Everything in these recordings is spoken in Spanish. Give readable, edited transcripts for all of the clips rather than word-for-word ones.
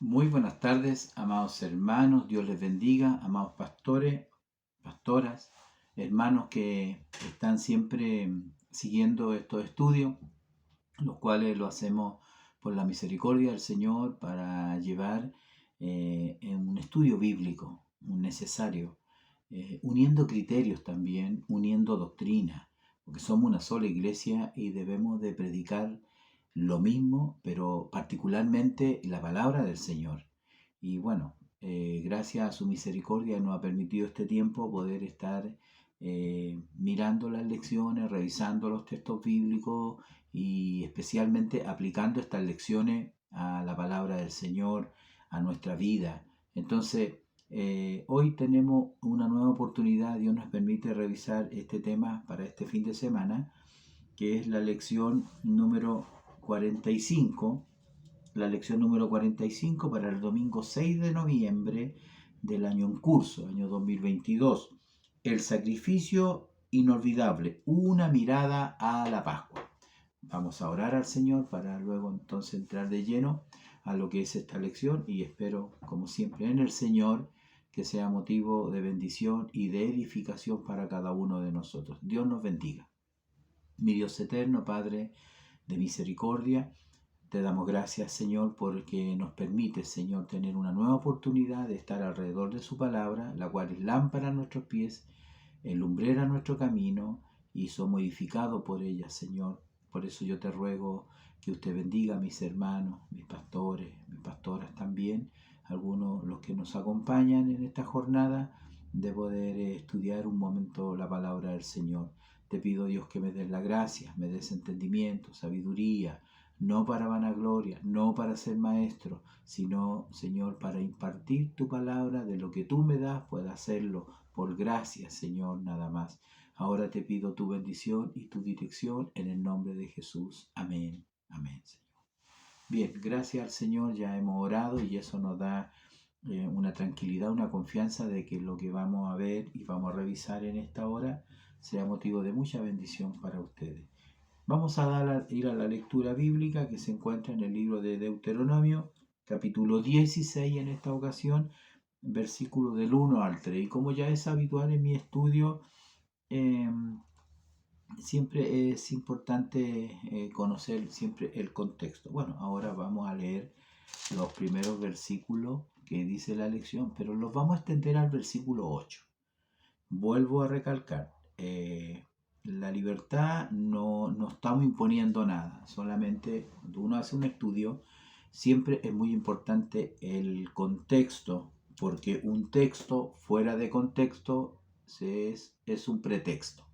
Muy buenas tardes, amados hermanos, Dios les bendiga, amados pastores, pastoras, hermanos que están siempre siguiendo estos estudios, los cuales lo hacemos por la misericordia del Señor para llevar en un estudio bíblico, un necesario, uniendo criterios también, uniendo doctrina, porque somos una sola iglesia y debemos de predicar lo mismo, pero particularmente la palabra del Señor. Y bueno, gracias a su misericordia nos ha permitido este tiempo poder estar mirando las lecciones, revisando los textos bíblicos y especialmente aplicando estas lecciones a la palabra del Señor, a nuestra vida. Entonces, hoy tenemos una nueva oportunidad, Dios nos permite revisar este tema para este fin de semana, que es la lección número 45, la lección número 45 para el domingo 6 de noviembre del año en curso, año 2022. El sacrificio inolvidable, una mirada a la Pascua. Vamos a orar al Señor para luego entonces entrar de lleno a lo que es esta lección y espero, como siempre, en el Señor que sea motivo de bendición y de edificación para cada uno de nosotros. Dios nos bendiga. Mi Dios eterno, Padre de misericordia, te damos gracias, Señor, porque nos permite, Señor, tener una nueva oportunidad de estar alrededor de su palabra, la cual es lámpara a nuestros pies, lumbrera a nuestro camino, y somos edificados por ella, Señor. Por eso yo te ruego que usted bendiga a mis hermanos, mis pastores, mis pastoras también, algunos los que nos acompañan en esta jornada, de poder estudiar un momento la palabra del Señor. Te pido, Dios, que me des la gracia, me des entendimiento, sabiduría, no para vanagloria, no para ser maestro, sino, Señor, para impartir tu palabra, de lo que tú me das, pueda hacerlo por gracia, Señor, nada más. Ahora te pido tu bendición y tu dirección en el nombre de Jesús. Amén. Amén, Señor. Bien, gracias al Señor ya hemos orado y eso nos da una tranquilidad, una confianza de que lo que vamos a ver y vamos a revisar en esta hora sea motivo de mucha bendición para ustedes. Vamos a ir a la lectura bíblica que se encuentra en el libro de Deuteronomio, capítulo 16 en esta ocasión, versículo del 1 al 3. Y como ya es habitual en mi estudio, eh, siempre es importante conocer siempre el contexto. Bueno, ahora vamos a leer los primeros versículos que dice la lección, pero los vamos a extender al versículo 8. Vuelvo a recalcar, la libertad no estamos imponiendo nada, solamente cuando uno hace un estudio, siempre es muy importante el contexto, porque un texto fuera de contexto es un pretexto.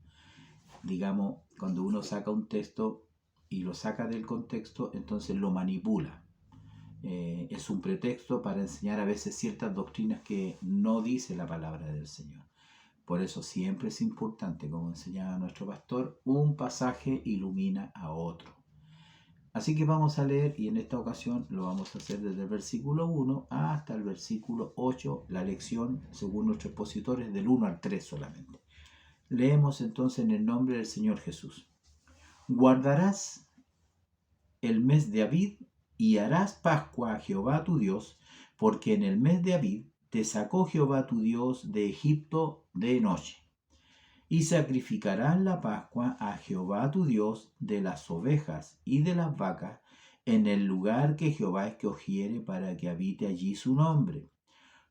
Digamos, cuando uno saca un texto y lo saca del contexto, entonces lo manipula. Es un pretexto para enseñar a veces ciertas doctrinas que no dice la palabra del Señor. Por eso siempre es importante, como enseñaba nuestro pastor, un pasaje ilumina a otro. Así que vamos a leer, y en esta ocasión lo vamos a hacer desde el versículo 1 hasta el versículo 8, la lección, según nuestros expositores, del 1 al 3 solamente. Leemos entonces en el nombre del Señor Jesús. Guardarás el mes de Abib y harás Pascua a Jehová tu Dios, porque en el mes de Abib te sacó Jehová tu Dios de Egipto de noche. Y sacrificarás la Pascua a Jehová tu Dios de las ovejas y de las vacas en el lugar que Jehová escogiere para que habite allí su nombre.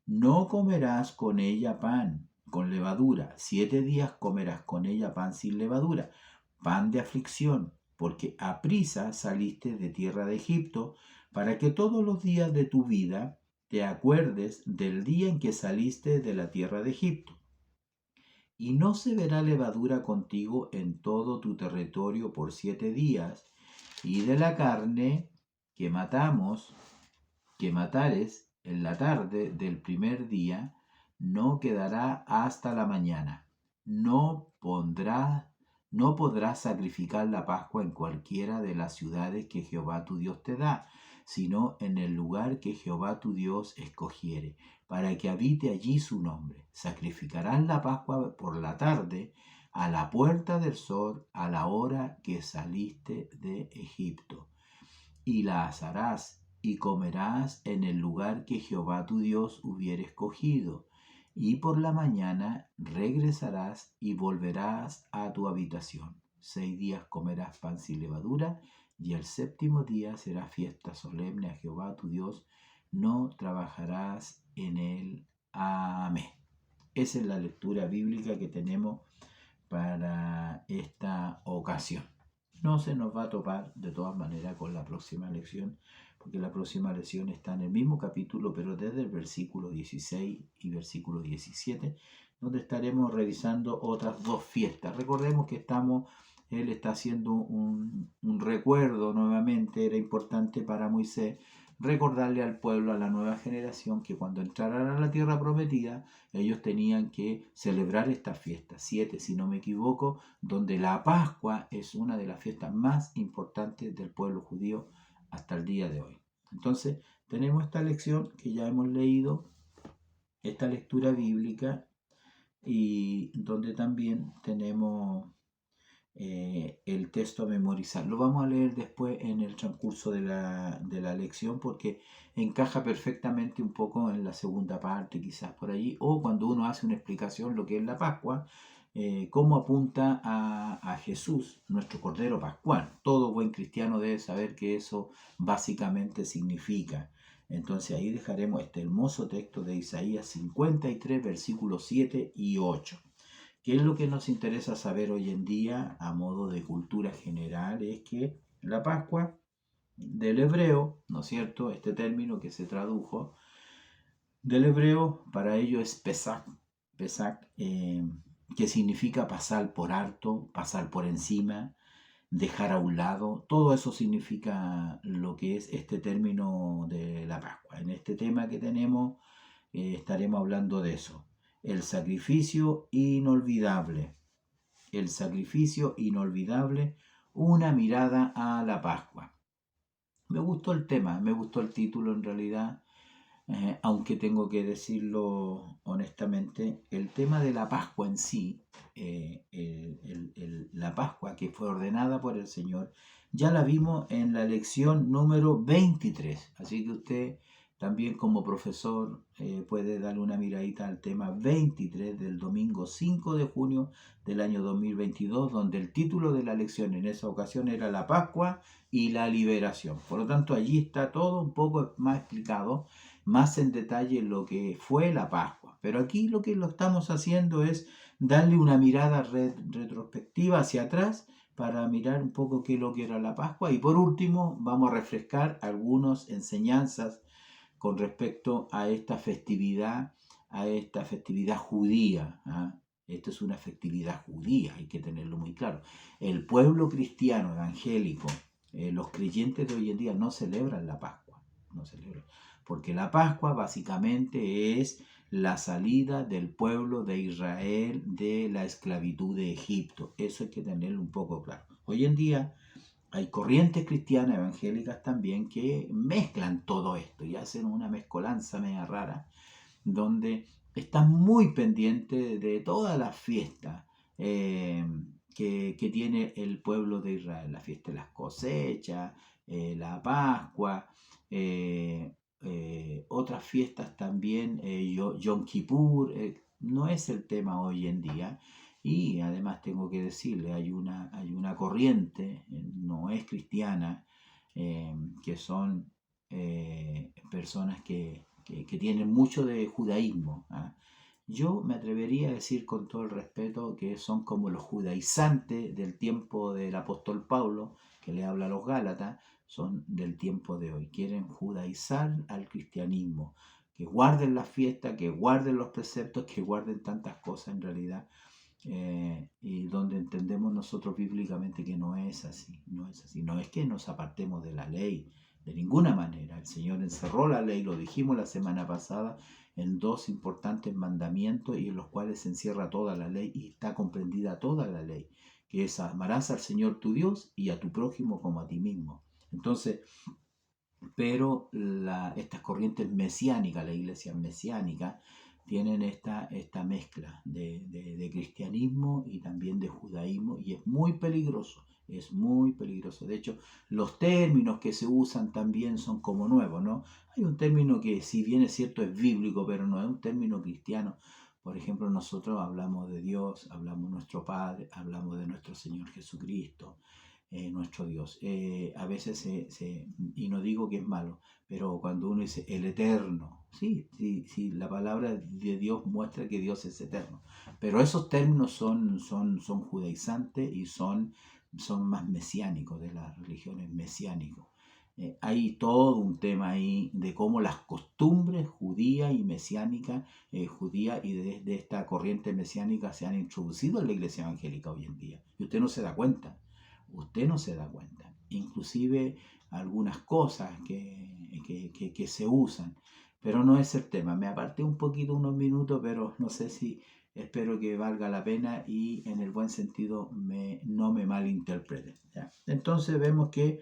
No comerás con ella pan con levadura, 7 días comerás con ella pan sin levadura, pan de aflicción, porque aprisa saliste de tierra de Egipto, para que todos los días de tu vida te acuerdes del día en que saliste de la tierra de Egipto. Y no se verá levadura contigo en todo tu territorio por 7 días, y de la carne que matares en la tarde del primer día, no quedará hasta la mañana. No podrás sacrificar la Pascua en cualquiera de las ciudades que Jehová tu Dios te da, sino en el lugar que Jehová tu Dios escogiere, para que habite allí su nombre. Sacrificarás la Pascua por la tarde, a la puerta del sol, a la hora que saliste de Egipto. Y la asarás y comerás en el lugar que Jehová tu Dios hubiere escogido, y por la mañana regresarás y volverás a tu habitación. 6 días comerás pan sin levadura, y el séptimo día será fiesta solemne a Jehová tu Dios, no trabajarás en él. Amén. Esa es la lectura bíblica que tenemos para esta ocasión. No se nos va a topar de todas maneras con la próxima lección, porque la próxima lección está en el mismo capítulo, pero desde el versículo 16 y versículo 17, donde estaremos revisando otras dos fiestas. Recordemos que él está haciendo un recuerdo nuevamente. Era importante para Moisés recordarle al pueblo, a la nueva generación, que cuando entraran a la tierra prometida, ellos tenían que celebrar estas fiestas, 7 si no me equivoco, donde la Pascua es una de las fiestas más importantes del pueblo judío hasta el día de hoy. Entonces, tenemos esta lección que ya hemos leído, esta lectura bíblica, y donde también tenemos el texto a memorizar. Lo vamos a leer después en el transcurso de la lección, porque encaja perfectamente un poco en la segunda parte, quizás por allí, o cuando uno hace una explicación lo que es la Pascua, cómo apunta a Jesús, nuestro Cordero Pascual. Todo buen cristiano debe saber que eso básicamente significa. Entonces ahí dejaremos este hermoso texto de Isaías 53, versículos 7 y 8. ¿Qué es lo que nos interesa saber hoy en día a modo de cultura general? Es que la Pascua del hebreo, ¿no es cierto? Este término que se tradujo del hebreo, para ello es Pesach, que significa pasar por alto, pasar por encima, dejar a un lado. Todo eso significa lo que es este término de la Pascua. En este tema que tenemos estaremos hablando de eso. El sacrificio inolvidable. El sacrificio inolvidable, una mirada a la Pascua. Me gustó el tema, me gustó el título en realidad, aunque tengo que decirlo honestamente, el tema de la Pascua en sí, la Pascua que fue ordenada por el Señor, ya la vimos en la lección número 23, así que usted también como profesor puede darle una miradita al tema 23 del domingo 5 de junio del año 2022, donde el título de la lección en esa ocasión era la Pascua y la liberación. Por lo tanto, allí está todo un poco más explicado, más en detalle lo que fue la Pascua. Pero aquí lo que lo estamos haciendo es darle una mirada retrospectiva hacia atrás para mirar un poco qué es lo que era la Pascua. Y por último, vamos a refrescar algunas enseñanzas con respecto a esta festividad judía. Esta es una festividad judía, hay que tenerlo muy claro. El pueblo cristiano evangélico, los creyentes de hoy en día no celebran la Pascua, no celebran, porque la Pascua básicamente es la salida del pueblo de Israel de la esclavitud de Egipto. Eso hay que tenerlo un poco claro. Hoy en día hay corrientes cristianas evangélicas también que mezclan todo esto y hacen una mezcolanza media rara, donde están muy pendientes de todas las fiestas que tiene el pueblo de Israel. La fiesta de las cosechas, la Pascua, otras fiestas también, Yom Kippur, no es el tema hoy en día. Y además tengo que decirle, hay una corriente, no es cristiana, que son personas que tienen mucho de judaísmo. Yo me atrevería a decir con todo el respeto que son como los judaizantes del tiempo del apóstol Pablo, que le habla a los Gálatas, son del tiempo de hoy. Quieren judaizar al cristianismo, que guarden las fiestas, que guarden los preceptos, que guarden tantas cosas en realidad. Y donde entendemos nosotros bíblicamente que no es así, no es así. No es que nos apartemos de la ley, de ninguna manera. El Señor encerró la ley, lo dijimos la semana pasada, en 2 importantes mandamientos y en los cuales se encierra toda la ley y está comprendida toda la ley, que es amarás al Señor tu Dios y a tu prójimo como a ti mismo. Entonces, pero estas corrientes mesiánicas, la iglesia mesiánica, tienen esta mezcla de cristianismo y también de judaísmo, y es muy peligroso, Es muy peligroso. De hecho, los términos que se usan también son como nuevos, ¿no? Hay un término que, si bien es cierto, es bíblico, pero no es un término cristiano. Por ejemplo, nosotros hablamos de Dios, hablamos de nuestro Padre, hablamos de nuestro Señor Jesucristo, nuestro Dios. A veces, y no digo que es malo, pero cuando uno dice el eterno, sí, sí, sí, la palabra de Dios muestra que Dios es eterno. Pero esos términos son judaizantes y son más mesiánicos, de las religiones mesiánicas. Hay todo un tema ahí de cómo las costumbres judías y mesiánicas, judía y de esta corriente mesiánica se han introducido en la iglesia evangélica hoy en día. Y usted no se da cuenta, usted no se da cuenta. Inclusive algunas cosas que se usan, pero no es el tema. Me aparté un poquito, unos minutos, pero no sé si, espero que valga la pena y en el buen sentido no me malinterpreten, ¿ya? Entonces vemos que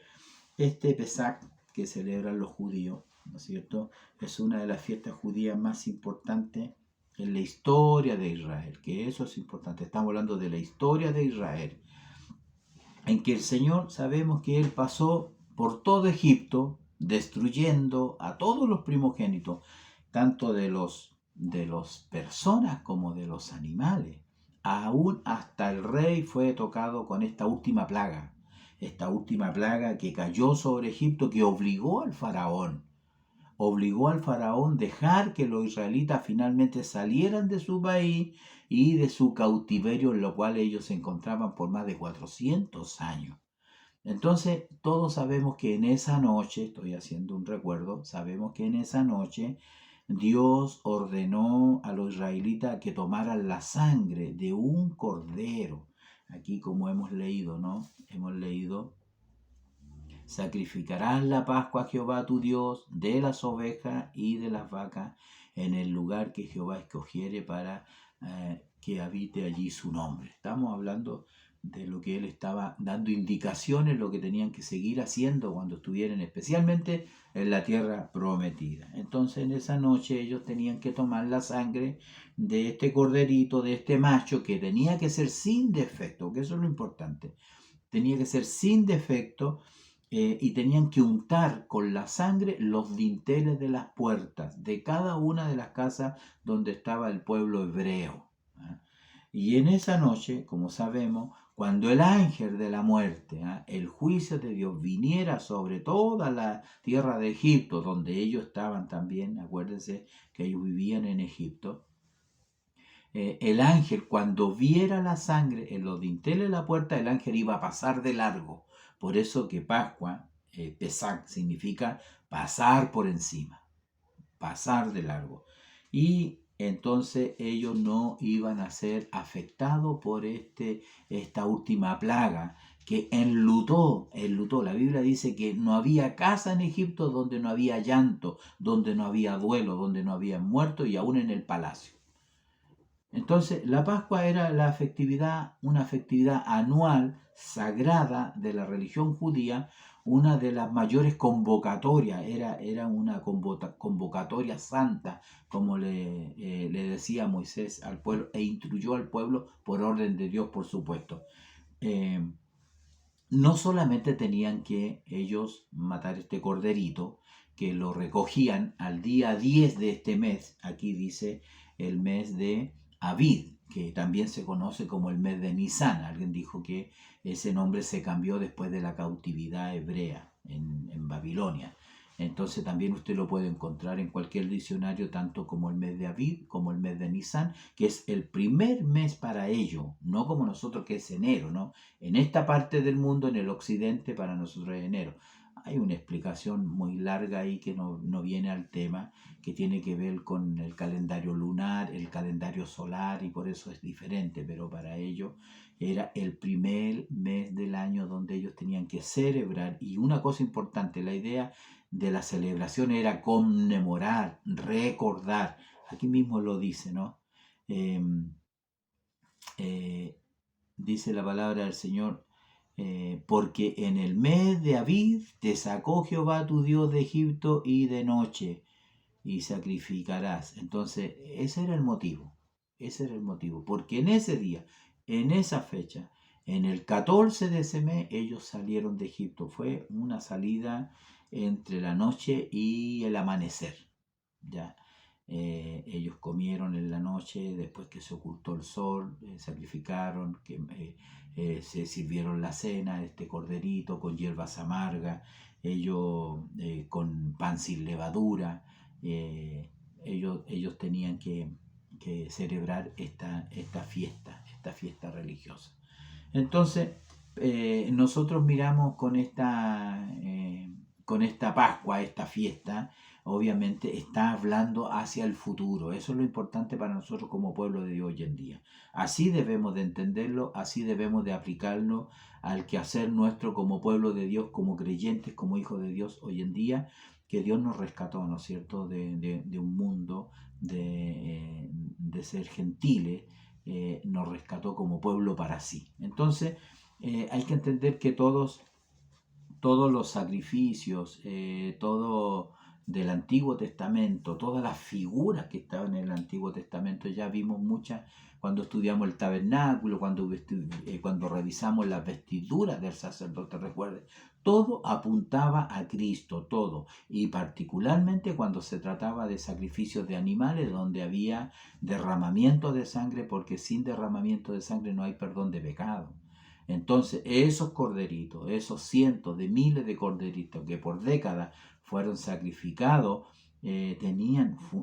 este Pesach que celebran los judíos, ¿no es cierto?, es una de las fiestas judías más importantes en la historia de Israel, que eso es importante. Estamos hablando de la historia de Israel, en que el Señor, sabemos que Él pasó por todo Egipto, destruyendo a todos los primogénitos, tanto de los personas como de los animales. Aún hasta el rey fue tocado con esta última plaga que cayó sobre Egipto, que obligó al faraón dejar que los israelitas finalmente salieran de su país y de su cautiverio, en lo cual ellos se encontraban por más de 400 años. Entonces, todos sabemos que en esa noche, estoy haciendo un recuerdo, sabemos que en esa noche Dios ordenó a los israelitas que tomaran la sangre de un cordero. Aquí, como hemos leído, ¿no? Hemos leído: sacrificarás la Pascua a Jehová tu Dios de las ovejas y de las vacas en el lugar que Jehová escogiere para que habite allí su nombre. Estamos hablando de lo que él estaba dando indicaciones, lo que tenían que seguir haciendo cuando estuvieran especialmente en la tierra prometida. Entonces, en esa noche ellos tenían que tomar la sangre de este corderito, de este macho, que tenía que ser sin defecto, que eso es lo importante. Tenía que ser sin defecto, y tenían que untar con la sangre los dinteles de las puertas de cada una de las casas donde estaba el pueblo hebreo. Y en esa noche, como sabemos, cuando el ángel de la muerte, el juicio de Dios, viniera sobre toda la tierra de Egipto, donde ellos estaban también, acuérdense que ellos vivían en Egipto, el ángel, cuando viera la sangre en los dinteles de la puerta, el ángel iba a pasar de largo. Por eso que Pascua, Pesach, significa pasar por encima, pasar de largo. Y entonces ellos no iban a ser afectados por esta última plaga que enlutó. La Biblia dice que no había casa en Egipto donde no había llanto, donde no había duelo, donde no había muertos, y aún en el palacio. Entonces, la Pascua era una festividad anual sagrada de la religión judía, una de las mayores convocatorias, era una convocatoria santa, como le decía Moisés al pueblo, e instruyó al pueblo por orden de Dios, por supuesto. No solamente tenían que ellos matar este corderito, que lo recogían al día 10 de este mes, aquí dice el mes de Aviv, que también se conoce como el mes de Nisan. Alguien dijo que ese nombre se cambió después de la cautividad hebrea en Babilonia. Entonces también usted lo puede encontrar en cualquier diccionario, tanto como el mes de Aviv como el mes de Nisan, que es el primer mes para ello, no como nosotros, que es enero, ¿no? En esta parte del mundo, en el occidente, para nosotros es enero. Hay una explicación muy larga ahí que no viene al tema, que tiene que ver con el calendario lunar, el calendario solar, y por eso es diferente, pero para ellos era el primer mes del año donde ellos tenían que celebrar. Y una cosa importante, la idea de la celebración era conmemorar, recordar. Aquí mismo lo dice, ¿no? Dice la palabra del Señor: porque en el mes de Aviv te sacó Jehová tu Dios de Egipto, y de noche, y sacrificarás. Entonces, ese era el motivo, porque en ese día, en esa fecha, En el 14 de ese mes ellos salieron de Egipto. Fue una salida entre la noche y el amanecer. ¿Ya? Ellos comieron en la noche, después que se ocultó el sol, sacrificaron, se sirvieron la cena, este corderito con hierbas amargas, ellos con pan sin levadura, ellos tenían que celebrar esta fiesta religiosa. Entonces, nosotros miramos con esta Pascua, esta fiesta, obviamente está hablando hacia el futuro. Eso es lo importante para nosotros como pueblo de Dios hoy en día. Así debemos de entenderlo, así debemos de aplicarlo al quehacer nuestro como pueblo de Dios, como creyentes, como hijos de Dios hoy en día, que Dios nos rescató, ¿no es cierto?, de un mundo de ser gentiles, nos rescató como pueblo para sí. Entonces, hay que entender que todos los sacrificios, todo del Antiguo Testamento, todas las figuras que estaban en el Antiguo Testamento, ya vimos muchas cuando estudiamos el tabernáculo, cuando revisamos las vestiduras del sacerdote, recuerden, todo apuntaba a Cristo, todo, y particularmente cuando se trataba de sacrificios de animales, donde había derramamiento de sangre, porque sin derramamiento de sangre no hay perdón de pecado. Entonces, esos corderitos, esos cientos de miles de corderitos que por décadas fueron sacrificados,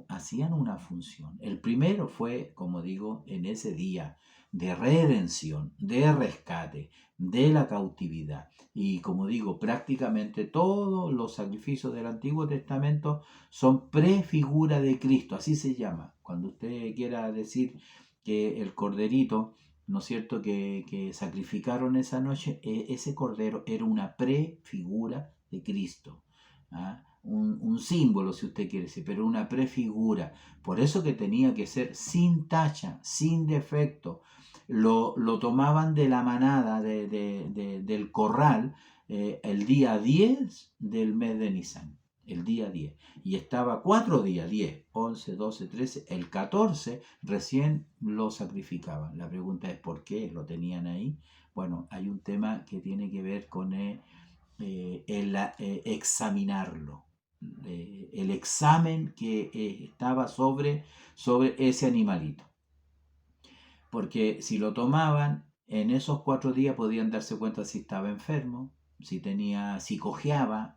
hacían una función. El primero fue, como digo, en ese día de redención, de rescate, de la cautividad. Y como digo, prácticamente todos los sacrificios del Antiguo Testamento son prefigura de Cristo, así se llama. Cuando usted quiera decir que el corderito, ¿no es cierto?, que sacrificaron esa noche, ese cordero era una prefigura de Cristo. ¿Ah? Un símbolo, si usted quiere decir, pero una prefigura. Por eso que tenía que ser sin tacha, sin defecto. Lo tomaban de la manada, del corral, el día 10 del mes de Nisan. El día 10. Y estaba 4 días, 10, 11, 12, 13, el 14 recién lo sacrificaban. La pregunta es ¿por qué lo tenían ahí? Bueno, hay un tema que tiene que ver con examinarlo. El examen que estaba sobre ese animalito. Porque si lo tomaban, en esos 4 días podían darse cuenta si estaba enfermo, si cojeaba,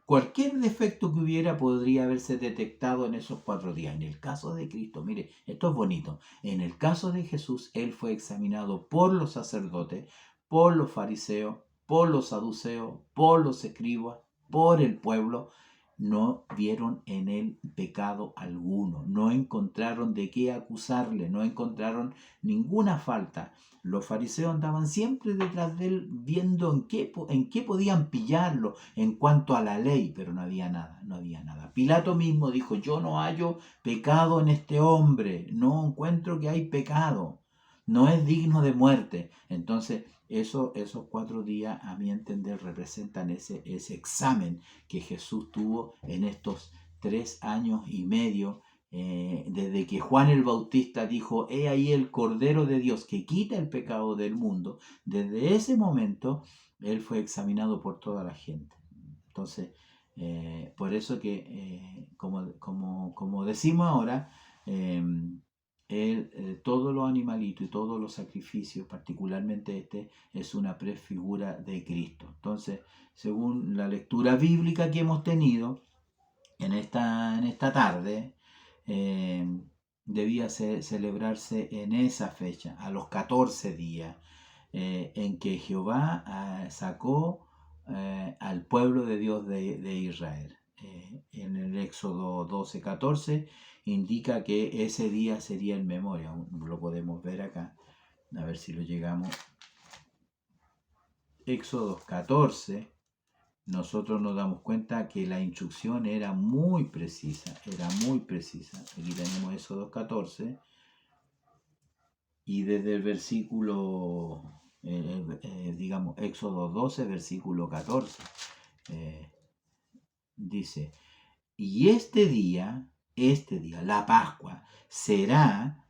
cualquier defecto que hubiera podría haberse detectado en esos 4 días. En el caso de Cristo, mire, esto es bonito. En el caso de Jesús, Él fue examinado por los sacerdotes, por los fariseos, por los saduceos, por los escribas, por el pueblo. No vieron en él pecado alguno, no encontraron de qué acusarle, no encontraron ninguna falta. Los fariseos andaban siempre detrás de él viendo en qué podían pillarlo en cuanto a la ley, pero no había nada, no había nada. Pilato mismo dijo, yo no hallo pecado en este hombre, no encuentro que hay pecado, no es digno de muerte. Entonces, esos 4 días, a mi entender, representan ese examen que Jesús tuvo en estos 3 años y medio, desde que Juan el Bautista dijo, he ahí el Cordero de Dios que quita el pecado del mundo. Desde ese momento, él fue examinado por toda la gente. Entonces, por eso que, como decimos ahora, todos los animalitos y todos los sacrificios, particularmente este, es una prefigura de Cristo. Entonces, según la lectura bíblica que hemos tenido en esta tarde, debía celebrarse en esa fecha, a los 14 días, en que Jehová sacó al pueblo de Dios de Israel. En el Éxodo 12:14 indica que ese día sería en memoria. Lo podemos ver acá, a ver si lo llegamos. Éxodo 14, nosotros nos damos cuenta que la instrucción era muy precisa, Aquí tenemos Éxodo 14 y desde el versículo, digamos, Éxodo 12, versículo 14, dice, y este día, la Pascua, será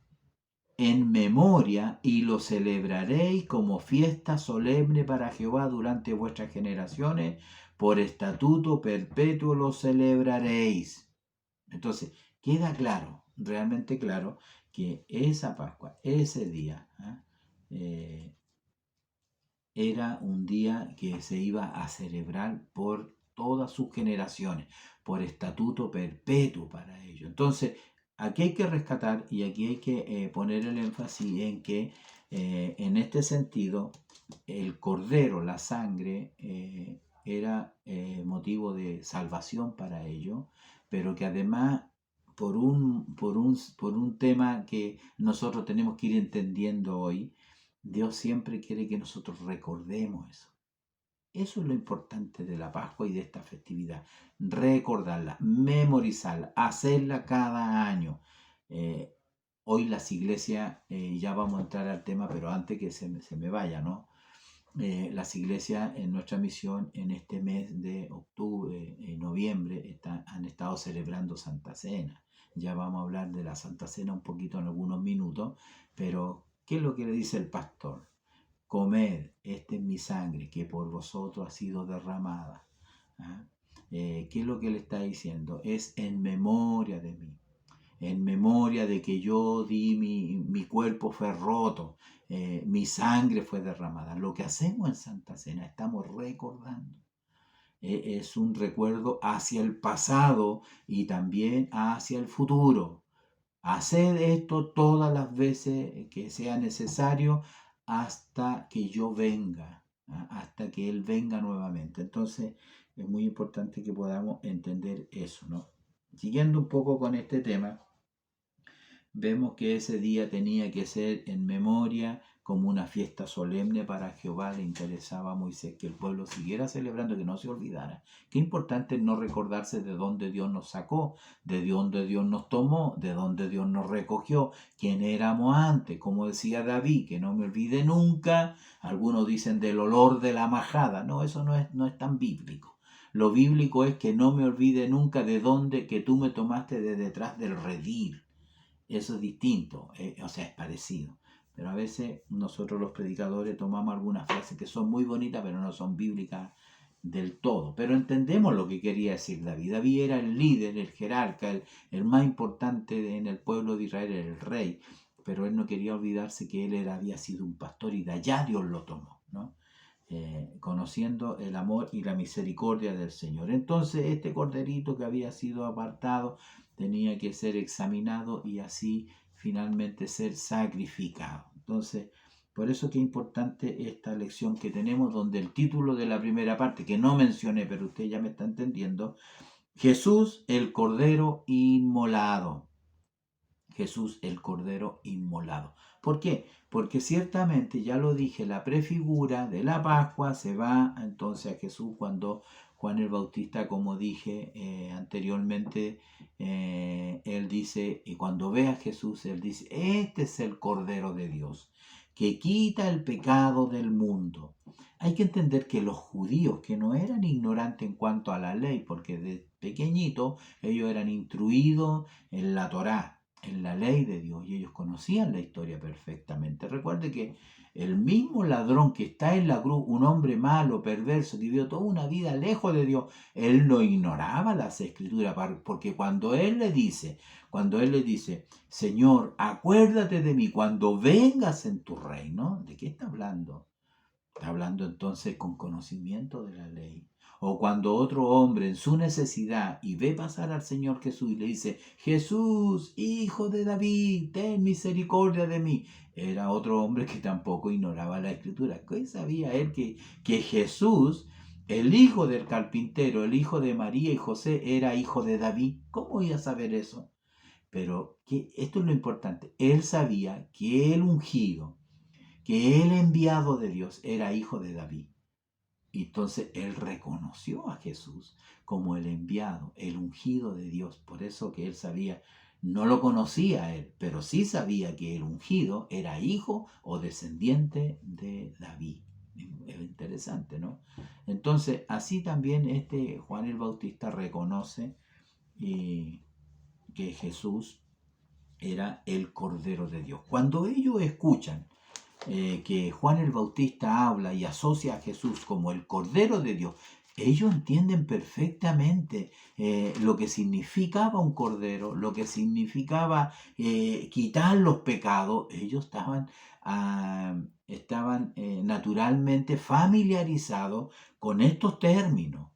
en memoria, y lo celebraréis como fiesta solemne para Jehová durante vuestras generaciones, por estatuto perpetuo lo celebraréis. Entonces, queda claro, realmente claro, que esa Pascua, ese día, era un día que se iba a celebrar por todas sus generaciones, por estatuto perpetuo para ellos. Entonces, aquí hay que rescatar y aquí hay que poner el énfasis en que en este sentido el cordero, la sangre, era motivo de salvación para ellos, pero que además por un tema que nosotros tenemos que ir entendiendo hoy, Dios siempre quiere que nosotros recordemos eso. Eso es lo importante de la Pascua y de esta festividad. Recordarla, memorizarla, hacerla cada año. Eh, Hoy las iglesias, ya vamos a entrar al tema, pero antes que se me vaya, ¿no? Las iglesias en nuestra misión en este mes de octubre, noviembre, han estado celebrando Santa Cena. Ya vamos a hablar de la Santa Cena un poquito en algunos minutos, pero ¿qué es lo que le dice el pastor? Comed, esta es mi sangre que por vosotros ha sido derramada. ¿Ah? ¿Qué es lo que le está diciendo? Es en memoria de mí, en memoria de que yo di mi cuerpo fue roto, mi sangre fue derramada. Lo que hacemos en Santa Cena, estamos recordando. Es un recuerdo hacia el pasado y también hacia el futuro. Haced esto todas las veces que sea necesario hasta que yo venga, hasta que Él venga nuevamente. Entonces es muy importante que podamos entender eso, ¿no? Siguiendo un poco con este tema, vemos que ese día tenía que ser en memoria como una fiesta solemne para Jehová. Le interesaba a Moisés que el pueblo siguiera celebrando, que no se olvidara. Qué importante es no recordarse de dónde Dios nos sacó, de dónde Dios nos tomó, de dónde Dios nos recogió, quién éramos antes, como decía David, que no me olvide nunca. Algunos dicen del olor de la majada. No, eso no es tan bíblico. Lo bíblico es que no me olvide nunca de dónde que tú me tomaste de detrás del redil. Eso es distinto, o sea, es parecido. Pero a veces nosotros los predicadores tomamos algunas frases que son muy bonitas, pero no son bíblicas del todo. Pero entendemos lo que quería decir David. David era el líder, el jerarca, el más importante en el pueblo de Israel, era el rey. Pero él no quería olvidarse que había sido un pastor y de allá Dios lo tomó, ¿no? Conociendo el amor y la misericordia del Señor. Entonces este corderito que había sido apartado tenía que ser examinado y así finalmente ser sacrificado. Entonces, por eso que es importante esta lección que tenemos, donde el título de la primera parte, que no mencioné, pero usted ya me está entendiendo, Jesús el Cordero Inmolado. Jesús el Cordero Inmolado. ¿Por qué? Porque ciertamente, ya lo dije, la prefigura de la Pascua se va entonces a Jesús cuando Juan el Bautista, como dije anteriormente, él dice, y cuando ve a Jesús, él dice, este es el Cordero de Dios, que quita el pecado del mundo. Hay que entender que los judíos, que no eran ignorantes en cuanto a la ley, porque de pequeñito ellos eran instruidos en la Torá, en la ley de Dios, y ellos conocían la historia perfectamente. Recuerde que el mismo ladrón que está en la cruz, un hombre malo, perverso, que vivió toda una vida lejos de Dios, él no ignoraba las escrituras, porque cuando él le dice, Señor, acuérdate de mí cuando vengas en tu reino, ¿de qué está hablando? Está hablando entonces con conocimiento de la ley. O cuando otro hombre en su necesidad y ve pasar al Señor Jesús y le dice, Jesús, hijo de David, ten misericordia de mí. Era otro hombre que tampoco ignoraba la escritura. ¿Qué sabía él que Jesús, el hijo del carpintero, el hijo de María y José, era hijo de David? ¿Cómo iba a saber eso? Pero esto es lo importante. Él sabía que el ungido, que el enviado de Dios era hijo de David. Y entonces él reconoció a Jesús como el enviado, el ungido de Dios. Por eso que él sabía, no lo conocía a él, pero sí sabía que el ungido era hijo o descendiente de David. Es interesante, ¿no? Entonces, así también Juan el Bautista reconoce que Jesús era el Cordero de Dios. Cuando ellos escuchan que Juan el Bautista habla y asocia a Jesús como el Cordero de Dios, ellos entienden perfectamente lo que significaba un cordero, lo que significaba quitar los pecados. Ellos estaban naturalmente familiarizados con estos términos.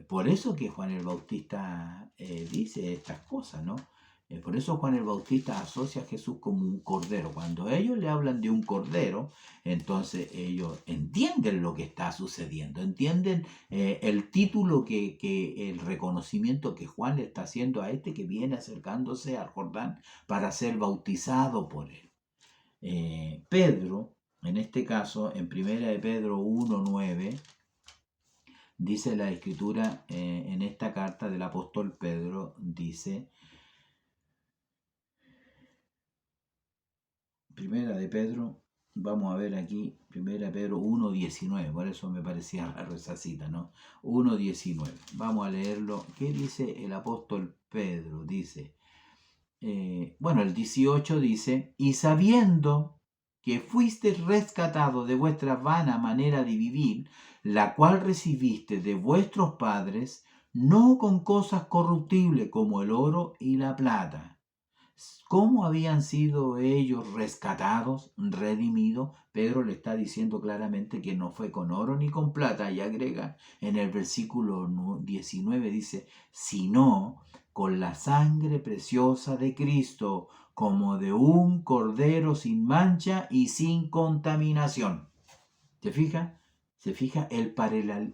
Por eso que Juan el Bautista dice estas cosas, ¿no? Por eso Juan el Bautista asocia a Jesús como un cordero. Cuando ellos le hablan de un cordero, entonces ellos entienden lo que está sucediendo, entienden el título el reconocimiento que Juan le está haciendo a este que viene acercándose al Jordán para ser bautizado por él. Pedro, en este caso, en 1 de Pedro 1:9, dice la escritura en esta carta del apóstol Pedro, dice, Primera de Pedro, vamos a ver aquí, Primera de Pedro 1:19, por eso me parecía raro esa cita, ¿no? 1:19, vamos a leerlo. ¿Qué dice el apóstol Pedro? Dice, bueno, el 18 dice, y sabiendo que fuisteis rescatados de vuestra vana manera de vivir, la cual recibiste de vuestros padres, no con cosas corruptibles como el oro y la plata. ¿Cómo habían sido ellos rescatados, redimidos? Pedro le está diciendo claramente que no fue con oro ni con plata, y agrega en el versículo 19, dice, sino con la sangre preciosa de Cristo, como de un cordero sin mancha y sin contaminación. ¿Se fija? ¿Se fija el paralelo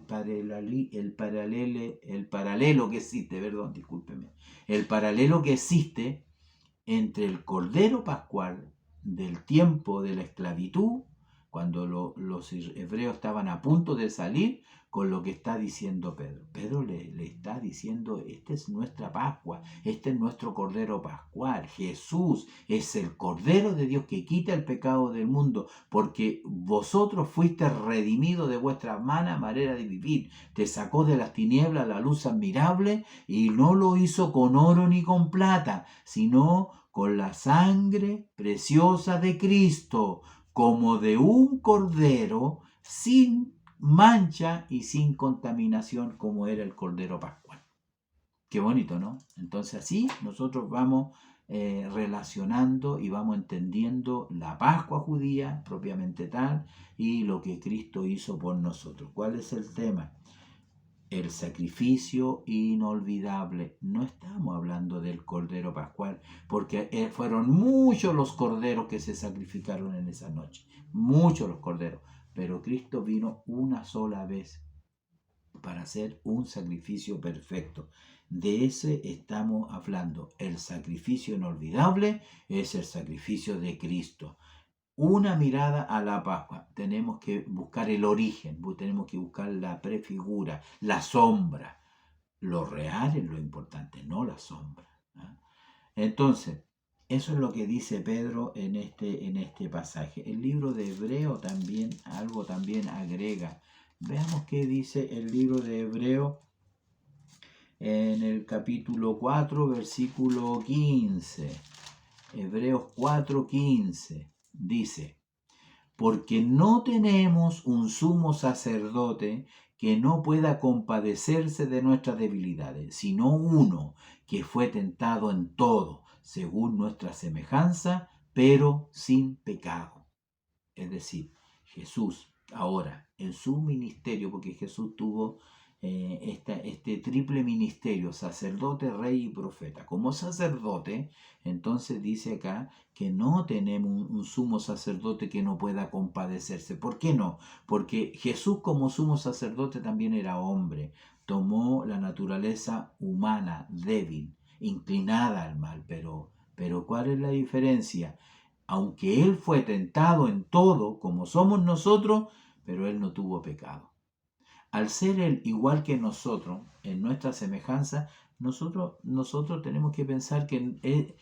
que existe? Perdón, discúlpeme. El paralelo que existe entre el Cordero Pascual del tiempo de la esclavitud, cuando los hebreos estaban a punto de salir, con lo que está diciendo Pedro. Pedro le está diciendo, esta es nuestra Pascua, este es nuestro Cordero Pascual. Jesús es el Cordero de Dios que quita el pecado del mundo, porque vosotros fuiste redimidos de vuestra mala manera de vivir. Te sacó de las tinieblas la luz admirable, y no lo hizo con oro ni con plata, sino con la sangre preciosa de Cristo, como de un cordero sin mancha y sin contaminación, como era el Cordero Pascual. Qué bonito, ¿no? Entonces así nosotros vamos relacionando y vamos entendiendo la Pascua judía propiamente tal y lo que Cristo hizo por nosotros. ¿Cuál es el tema? El sacrificio inolvidable. No estamos hablando del Cordero Pascual, porque fueron muchos los corderos que se sacrificaron en esa noche, muchos los corderos, pero Cristo vino una sola vez para hacer un sacrificio perfecto. De ese estamos hablando. El sacrificio inolvidable es el sacrificio de Cristo. Una mirada a la Pascua. Tenemos que buscar el origen, tenemos que buscar la prefigura, la sombra. Lo real es lo importante, no la sombra. ¿Ah? Entonces, eso es lo que dice Pedro en este pasaje. El libro de Hebreo también, algo también agrega. Veamos qué dice el libro de Hebreo en el capítulo 4, versículo 15. Hebreos 4:15 dice, porque no tenemos un sumo sacerdote que no pueda compadecerse de nuestras debilidades, sino uno que fue tentado en todo, según nuestra semejanza, pero sin pecado. Es decir, Jesús ahora en su ministerio, porque Jesús tuvo este triple ministerio, sacerdote, rey y profeta. Como sacerdote, entonces dice acá que no tenemos un sumo sacerdote que no pueda compadecerse. ¿Por qué no? Porque Jesús como sumo sacerdote también era hombre, tomó la naturaleza humana, débil, inclinada al mal, pero ¿cuál es la diferencia? Aunque Él fue tentado en todo, como somos nosotros, pero Él no tuvo pecado. Al ser Él igual que nosotros, en nuestra semejanza, nosotros tenemos que pensar que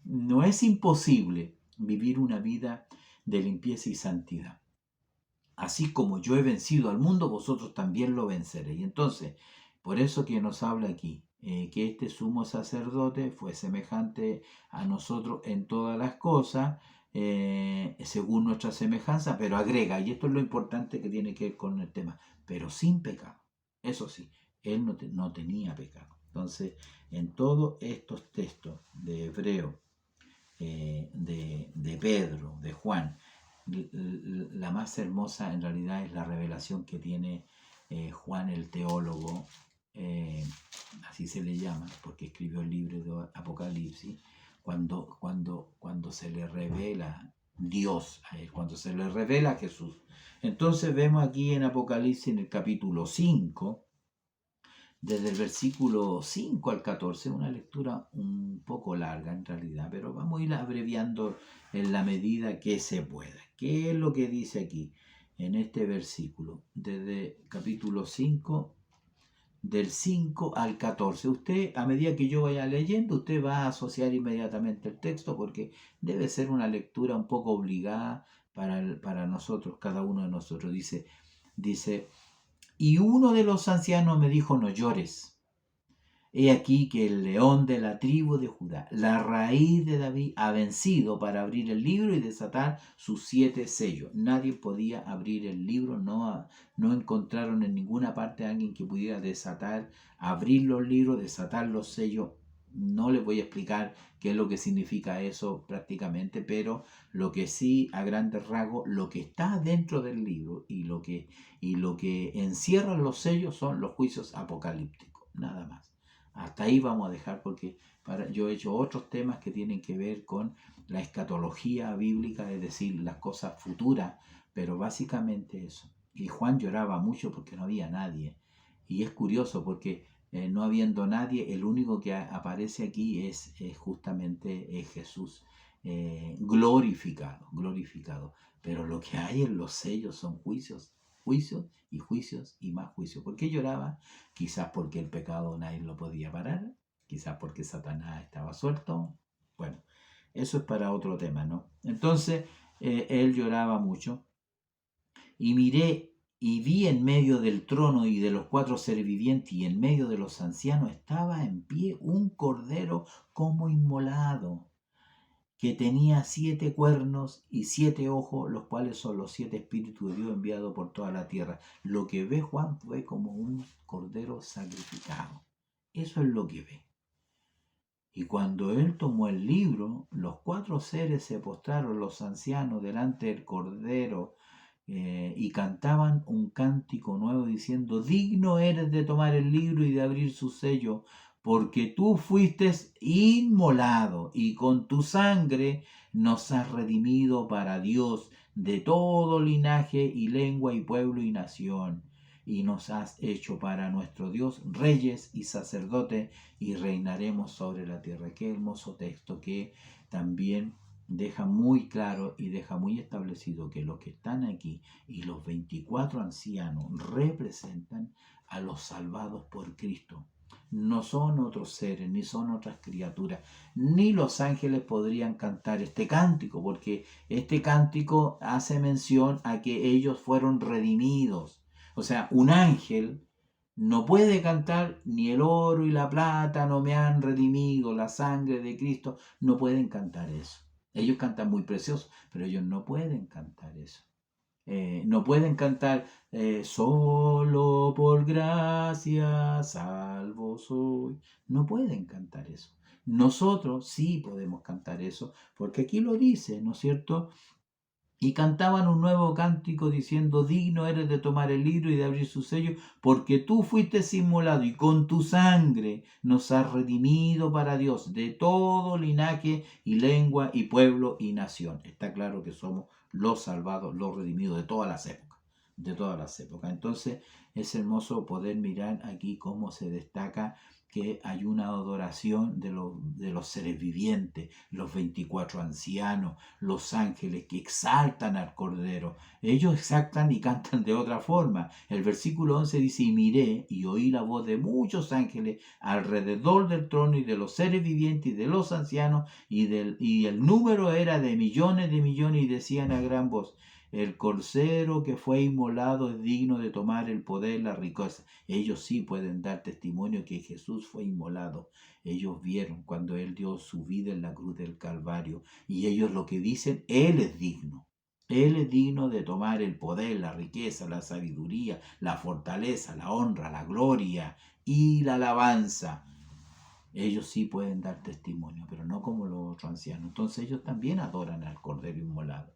no es imposible vivir una vida de limpieza y santidad. Así como yo he vencido al mundo, vosotros también lo venceréis. Y entonces, por eso que nos habla aquí, que este sumo sacerdote fue semejante a nosotros en todas las cosas, según nuestra semejanza, pero agrega, y esto es lo importante que tiene que ver con el tema, pero sin pecado. Eso sí, él no tenía pecado. Entonces, en todos estos textos de Hebreo, de Pedro, de Juan, la más hermosa en realidad es la revelación que tiene Juan el teólogo, así se le llama, porque escribió el libro de Apocalipsis, cuando se le revela Dios a él, cuando se le revela Jesús. Entonces vemos aquí en Apocalipsis, en el capítulo 5, desde el versículo 5 al 14, una lectura un poco larga en realidad, pero vamos a ir abreviando en la medida que se pueda. ¿Qué es lo que dice aquí en este versículo? Desde capítulo 5, del 5 al 14. Usted, a medida que yo vaya leyendo, usted va a asociar inmediatamente el texto, porque debe ser una lectura un poco obligada para nosotros, cada uno de nosotros. Dice, y uno de los ancianos me dijo, no llores. He aquí que el león de la tribu de Judá, la raíz de David, ha vencido para abrir el libro y desatar sus 7 sellos. Nadie podía abrir el libro, no encontraron en ninguna parte a alguien que pudiera abrir los libros, desatar los sellos. No les voy a explicar qué es lo que significa eso prácticamente, pero lo que sí, a grandes rasgos, lo que está dentro del libro y lo que encierran los sellos son los juicios apocalípticos, nada más. Hasta ahí vamos a dejar, porque yo he hecho otros temas que tienen que ver con la escatología bíblica, es decir, las cosas futuras, pero básicamente eso. Y Juan lloraba mucho porque no había nadie. Y es curioso porque no habiendo nadie, el único que aparece aquí es justamente Jesús glorificado. Pero lo que hay en los sellos son juicios y más juicios. ¿Por qué lloraba? Quizás porque el pecado nadie lo podía parar, quizás porque Satanás estaba suelto. Bueno, eso es para otro tema, ¿no? Entonces, él lloraba mucho. Y miré y vi en medio del trono y de los 4 seres vivientes y en medio de los ancianos estaba en pie un cordero como inmolado, que tenía 7 cuernos y 7 ojos, los cuales son los 7 espíritus de Dios enviados por toda la tierra. Lo que ve Juan fue como un cordero sacrificado. Eso es lo que ve. Y cuando él tomó el libro, los 4 seres se postraron, los ancianos, delante del cordero, y cantaban un cántico nuevo diciendo, digno eres de tomar el libro y de abrir su sello, porque tú fuiste inmolado y con tu sangre nos has redimido para Dios de todo linaje y lengua y pueblo y nación, y nos has hecho para nuestro Dios reyes y sacerdotes y reinaremos sobre la tierra. Qué hermoso texto que también deja muy claro y deja muy establecido que los que están aquí y los 24 ancianos representan a los salvados por Cristo. No son otros seres, ni son otras criaturas, ni los ángeles podrían cantar este cántico, porque este cántico hace mención a que ellos fueron redimidos. O sea, un ángel no puede cantar, ni el oro y la plata no me han redimido, la sangre de Cristo, no pueden cantar eso. Ellos cantan muy precioso, pero ellos no pueden cantar eso. No pueden cantar solo por gracia salvo soy. No pueden cantar eso. Nosotros sí podemos cantar eso, porque aquí lo dice, ¿no es cierto? Y cantaban un nuevo cántico diciendo, digno eres de tomar el libro y de abrir su sello, porque tú fuiste inmolado y con tu sangre nos has redimido para Dios de todo linaje y lengua y pueblo y nación. Está claro que somos los salvados, los redimidos de todas las épocas, de todas las épocas. Entonces es hermoso poder mirar aquí cómo se destaca que hay una adoración de los seres vivientes, los 24 ancianos, los ángeles que exaltan al Cordero. Ellos exaltan y cantan de otra forma. El versículo 11 dice, y miré y oí la voz de muchos ángeles alrededor del trono y de los seres vivientes y de los ancianos, y el número era de millones y decían a gran voz, el cordero que fue inmolado es digno de tomar el poder, la riqueza. Ellos sí pueden dar testimonio que Jesús fue inmolado. Ellos vieron cuando Él dio su vida en la cruz del Calvario. Y ellos lo que dicen, Él es digno. Él es digno de tomar el poder, la riqueza, la sabiduría, la fortaleza, la honra, la gloria y la alabanza. Ellos sí pueden dar testimonio, pero no como los otros ancianos. Entonces ellos también adoran al Cordero inmolado.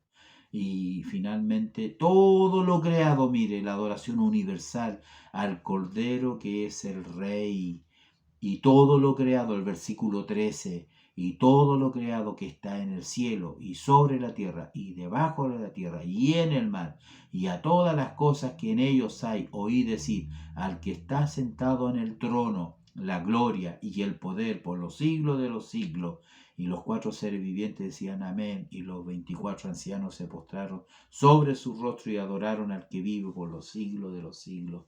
Y finalmente todo lo creado, mire, la adoración universal al Cordero que es el Rey. Y todo lo creado, el versículo 13, y todo lo creado que está en el cielo y sobre la tierra y debajo de la tierra y en el mar, y a todas las cosas que en ellos hay, oí decir, al que está sentado en el trono, la gloria y el poder por los siglos de los siglos. Y los 4 seres vivientes decían amén, y los 24 ancianos se postraron sobre su rostro y adoraron al que vive por los siglos de los siglos.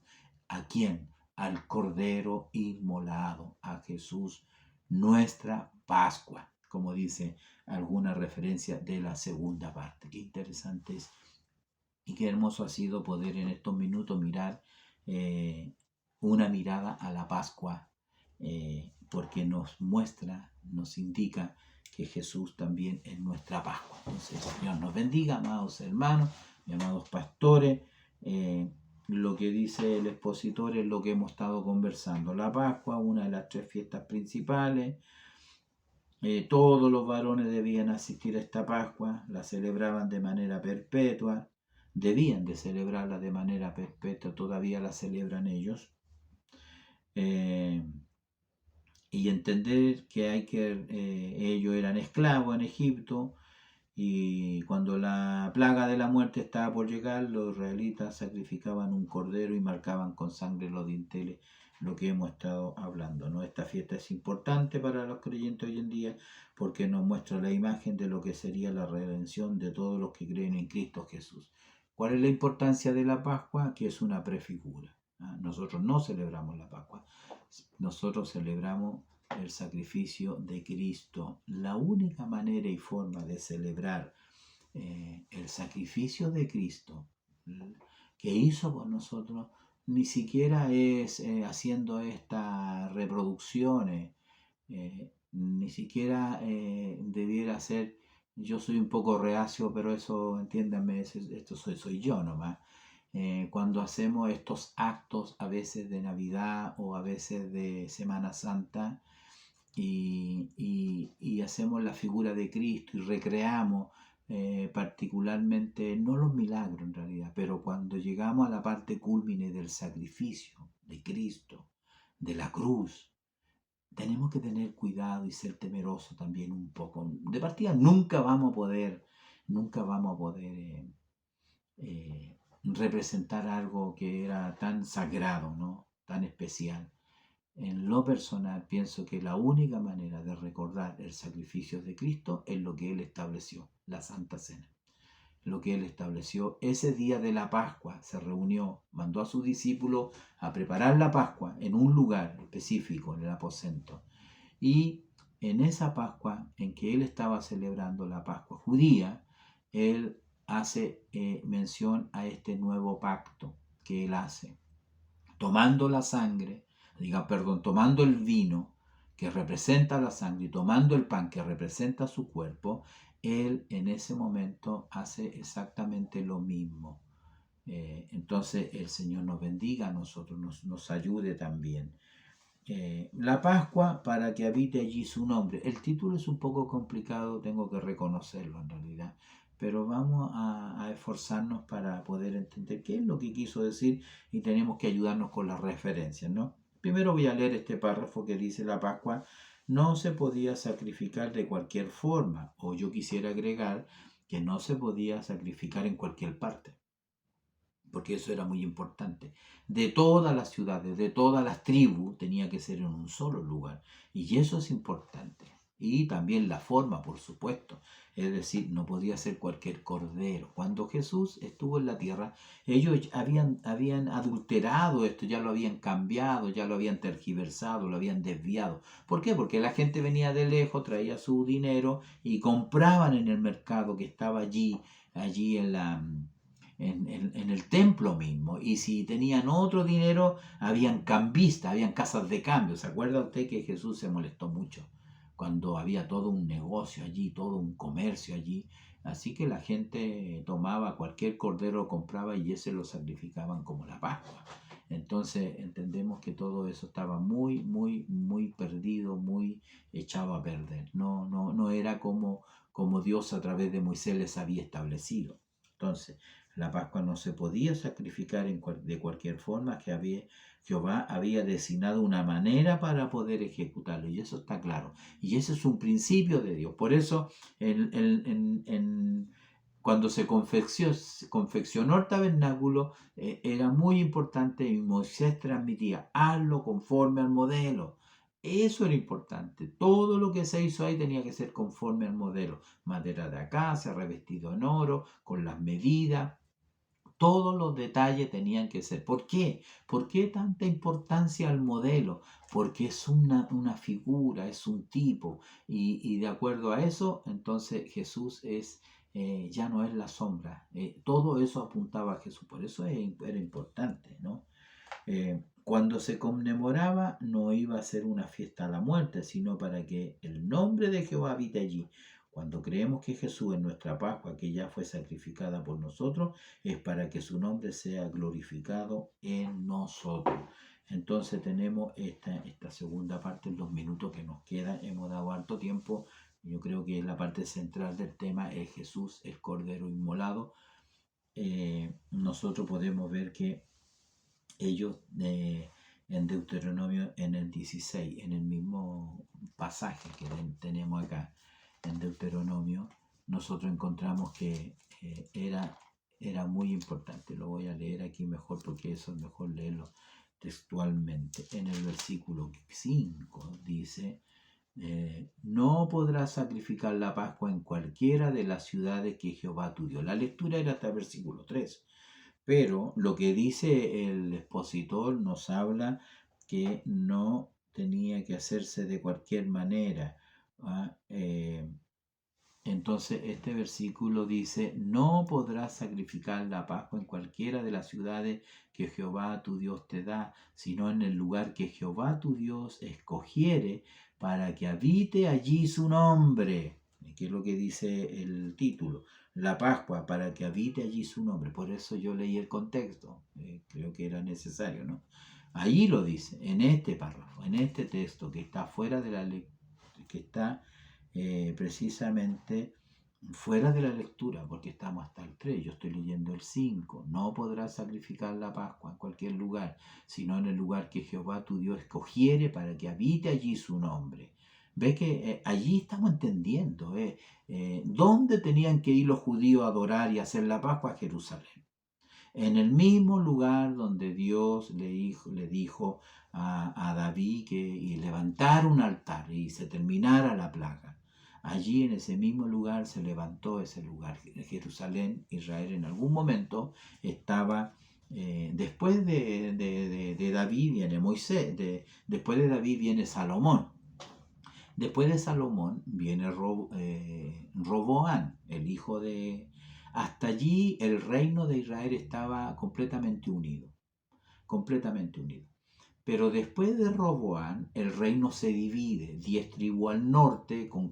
¿A quién? Al Cordero inmolado, a Jesús, nuestra Pascua, como dice alguna referencia de la segunda parte. Qué interesante es y qué hermoso ha sido poder en estos minutos mirar una mirada a la Pascua, porque nos muestra, nos indica que Jesús también es nuestra Pascua. Entonces, Dios nos bendiga, amados hermanos, mis amados pastores. Lo que dice el expositor es lo que hemos estado conversando. La Pascua, una de las 3 fiestas principales. Todos los varones debían asistir a esta Pascua, la celebraban de manera perpetua, debían de celebrarla de manera perpetua, todavía la celebran ellos. Y entender que ellos eran esclavos en Egipto, y cuando la plaga de la muerte estaba por llegar, los israelitas sacrificaban un cordero y marcaban con sangre los dinteles, lo que hemos estado hablando, ¿no? Esta fiesta es importante para los creyentes hoy en día porque nos muestra la imagen de lo que sería la redención de todos los que creen en Cristo Jesús. ¿Cuál es la importancia de la Pascua? Que es una prefigura. Nosotros no celebramos la Pascua, nosotros celebramos el sacrificio de Cristo. La única manera y forma de celebrar el sacrificio de Cristo que hizo por nosotros ni siquiera es haciendo estas reproducciones, ni siquiera debiera ser. Yo soy un poco reacio, pero eso, entiéndanme, esto soy yo nomás. Cuando hacemos estos actos a veces de Navidad o a veces de Semana Santa, y hacemos la figura de Cristo y recreamos particularmente, no los milagros en realidad, pero cuando llegamos a la parte cúlmine del sacrificio de Cristo, de la cruz, tenemos que tener cuidado y ser temerosos también un poco. De partida nunca vamos a poder representar algo que era tan sagrado, ¿no? Tan especial. En lo personal, pienso que la única manera de recordar el sacrificio de Cristo es lo que Él estableció, la Santa Cena. Lo que Él estableció ese día de la Pascua, se reunió, mandó a sus discípulos a preparar la Pascua en un lugar específico, en el aposento. Y en esa Pascua, en que Él estaba celebrando la Pascua judía, Él hace mención a este nuevo pacto que Él hace, tomando la sangre, tomando el vino que representa la sangre y tomando el pan que representa su cuerpo, Él en ese momento hace exactamente lo mismo. Entonces el Señor nos bendiga a nosotros, nos ayude también. La Pascua para que habite allí su nombre. El título es un poco complicado, tengo que reconocerlo en realidad, pero vamos a esforzarnos para poder entender qué es lo que quiso decir y tenemos que ayudarnos con las referencias, ¿no? Primero voy a leer este párrafo que dice: la Pascua no se podía sacrificar de cualquier forma, o yo quisiera agregar que no se podía sacrificar en cualquier parte, porque eso era muy importante. De todas las ciudades, de todas las tribus, tenía que ser en un solo lugar. Y eso es importante. Y también la forma, por supuesto. Es decir, no podía ser cualquier cordero. Cuando Jesús estuvo en la tierra, ellos habían adulterado esto, ya lo habían cambiado, ya lo habían tergiversado, lo habían desviado. ¿Por qué? Porque la gente venía de lejos, traía su dinero y compraban en el mercado que estaba allí en en el templo mismo. Y si tenían otro dinero, habían cambistas, habían casas de cambio. ¿Se acuerda usted que Jesús se molestó mucho cuando había todo un negocio allí, todo un comercio allí? Así que la gente tomaba cualquier cordero, compraba y ese lo sacrificaban como la Pascua. Entonces entendemos que todo eso estaba muy, muy, muy perdido, muy echado a perder. No era como Dios a través de Moisés les había establecido. Entonces, la Pascua no se podía sacrificar de cualquier forma, que Jehová había designado una manera para poder ejecutarlo, y eso está claro. Y ese es un principio de Dios. Por eso, cuando se confeccionó el tabernáculo, era muy importante y Moisés transmitía, hazlo conforme al modelo. Eso era importante. Todo lo que se hizo ahí tenía que ser conforme al modelo. Madera de acacia, revestido en oro, con las medidas. Todos los detalles tenían que ser. ¿Por qué? ¿Por qué tanta importancia al modelo? Porque es una figura, es un tipo. Y de acuerdo a eso, entonces Jesús ya no es la sombra. Todo eso apuntaba a Jesús. Por eso era importante, ¿no? Cuando se conmemoraba no iba a ser una fiesta a la muerte, sino para que el nombre de Jehová habite allí. Cuando creemos que Jesús es nuestra Pascua, que ya fue sacrificada por nosotros, es para que su nombre sea glorificado en nosotros. Entonces tenemos esta segunda parte, en los minutos que nos quedan. Hemos dado harto tiempo. Yo creo que la parte central del tema es Jesús, el Cordero inmolado. Nosotros podemos ver que ellos en Deuteronomio en el 16, en el mismo pasaje que tenemos acá en Deuteronomio, nosotros encontramos que era muy importante. Lo voy a leer aquí mejor porque eso es mejor leerlo textualmente. En el versículo 5 dice, no podrás sacrificar la Pascua en cualquiera de las ciudades que Jehová tu Dios. La lectura era hasta el versículo 3. Pero lo que dice el expositor nos habla que no tenía que hacerse de cualquier manera. Entonces este versículo dice, no podrás sacrificar la Pascua en cualquiera de las ciudades que Jehová tu Dios te da, sino en el lugar que Jehová tu Dios escogiere para que habite allí su nombre. ¿Qué es lo que dice el título? La Pascua, para que habite allí su nombre. Por eso yo leí el contexto, creo que era necesario, ¿no? Ahí lo dice, en este párrafo, en este texto que está fuera de la lectura, que está precisamente fuera de la lectura, porque estamos hasta el 3, yo estoy leyendo el 5. No podrás sacrificar la Pascua en cualquier lugar, sino en el lugar que Jehová tu Dios escogiere para que habite allí su nombre. Ve que allí estamos entendiendo dónde tenían que ir los judíos a adorar y hacer la Pascua. A Jerusalén. En el mismo lugar donde Dios le dijo a David que levantara un altar y se terminara la plaga. Allí en ese mismo lugar se levantó ese lugar. Jerusalén, Israel en algún momento estaba, después de David viene Moisés, después de David viene Salomón. Después de Salomón viene Roboán, el hijo de... Hasta allí el reino de Israel estaba completamente unido, completamente unido. Pero después de Roboán, el reino se divide, 10 tribus al norte, con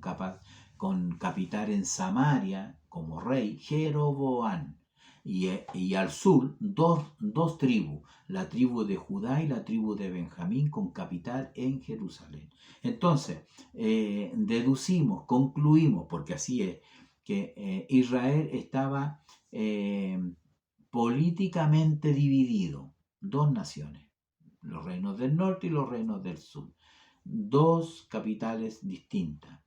capital en Samaria, como rey, Jeroboán. Y al sur, dos tribus, la tribu de Judá y la tribu de Benjamín, con capital en Jerusalén. Entonces, deducimos, concluimos, porque así es, que Israel estaba políticamente dividido, dos naciones, los reinos del norte y los reinos del sur, dos capitales distintas,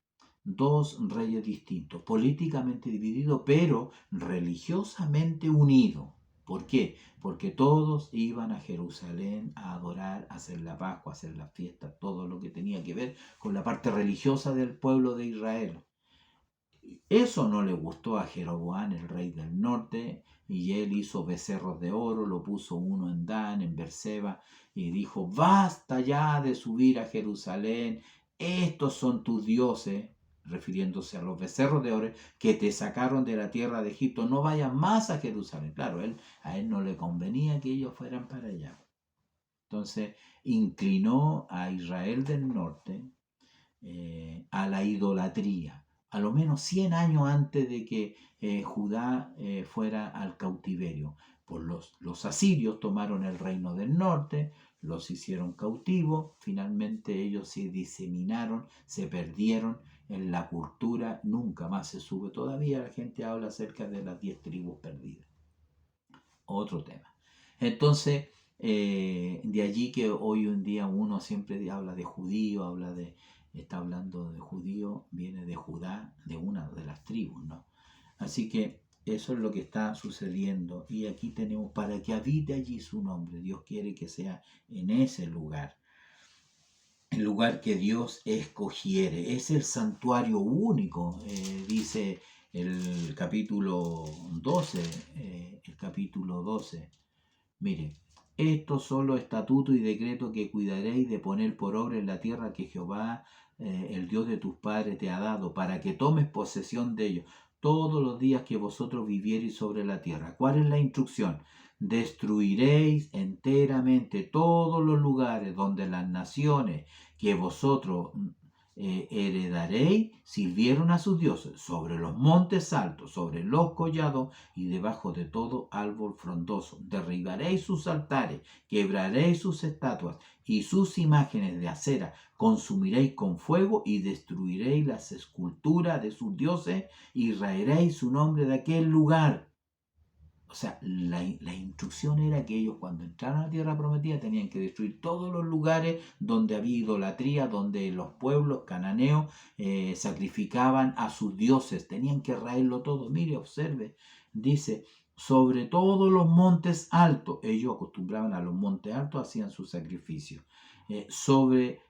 dos reyes distintos, políticamente divididos, pero religiosamente unidos. ¿Por qué? Porque todos iban a Jerusalén a adorar, a hacer la Pascua, a hacer la fiesta, todo lo que tenía que ver con la parte religiosa del pueblo de Israel. Eso no le gustó a Jeroboam, el rey del norte, y él hizo becerros de oro, lo puso uno en Dan, en Berseba, y dijo, basta ya de subir a Jerusalén, estos son tus dioses. refiriéndose a los becerros de oro que te sacaron de la tierra de Egipto, no vayas más a Jerusalén. Claro, a él no le convenía que ellos fueran para allá. Entonces inclinó a Israel del norte a la idolatría, a lo menos 100 años antes de que Judá fuera al cautiverio. Pues los asirios tomaron el reino del norte, los hicieron cautivos, finalmente ellos se diseminaron, se perdieron en la cultura, nunca más se sube. Todavía la gente habla acerca de las 10 tribus perdidas. Otro tema. Entonces, de allí que hoy en día uno siempre habla de judío, está hablando de judío, viene de Judá, de una de las tribus, ¿no? Así que eso es lo que está sucediendo. Y aquí tenemos, para que habite allí su nombre, Dios quiere que sea en ese lugar, el lugar que Dios escogiere. Es el santuario único, dice el capítulo 12, Mire, estos son los estatutos y decretos que cuidaréis de poner por obra en la tierra que Jehová, el Dios de tus padres, te ha dado, para que tomes posesión de ellos todos los días que vosotros viviereis sobre la tierra. ¿Cuál es la instrucción? Destruiréis enteramente todos los lugares donde las naciones que vosotros heredaréis sirvieron a sus dioses, sobre los montes altos, sobre los collados y debajo de todo árbol frondoso. Derribaréis sus altares, quebraréis sus estatuas y sus imágenes de acera, consumiréis con fuego y destruiréis las esculturas de sus dioses y raeréis su nombre de aquel lugar. O sea, la instrucción era que ellos cuando entraron a la tierra prometida tenían que destruir todos los lugares donde había idolatría, donde los pueblos cananeos sacrificaban a sus dioses. Tenían que raerlo todo. Mire, observe, dice, sobre todos los montes altos, ellos acostumbraban a los montes altos, hacían sus sacrificios. Sobre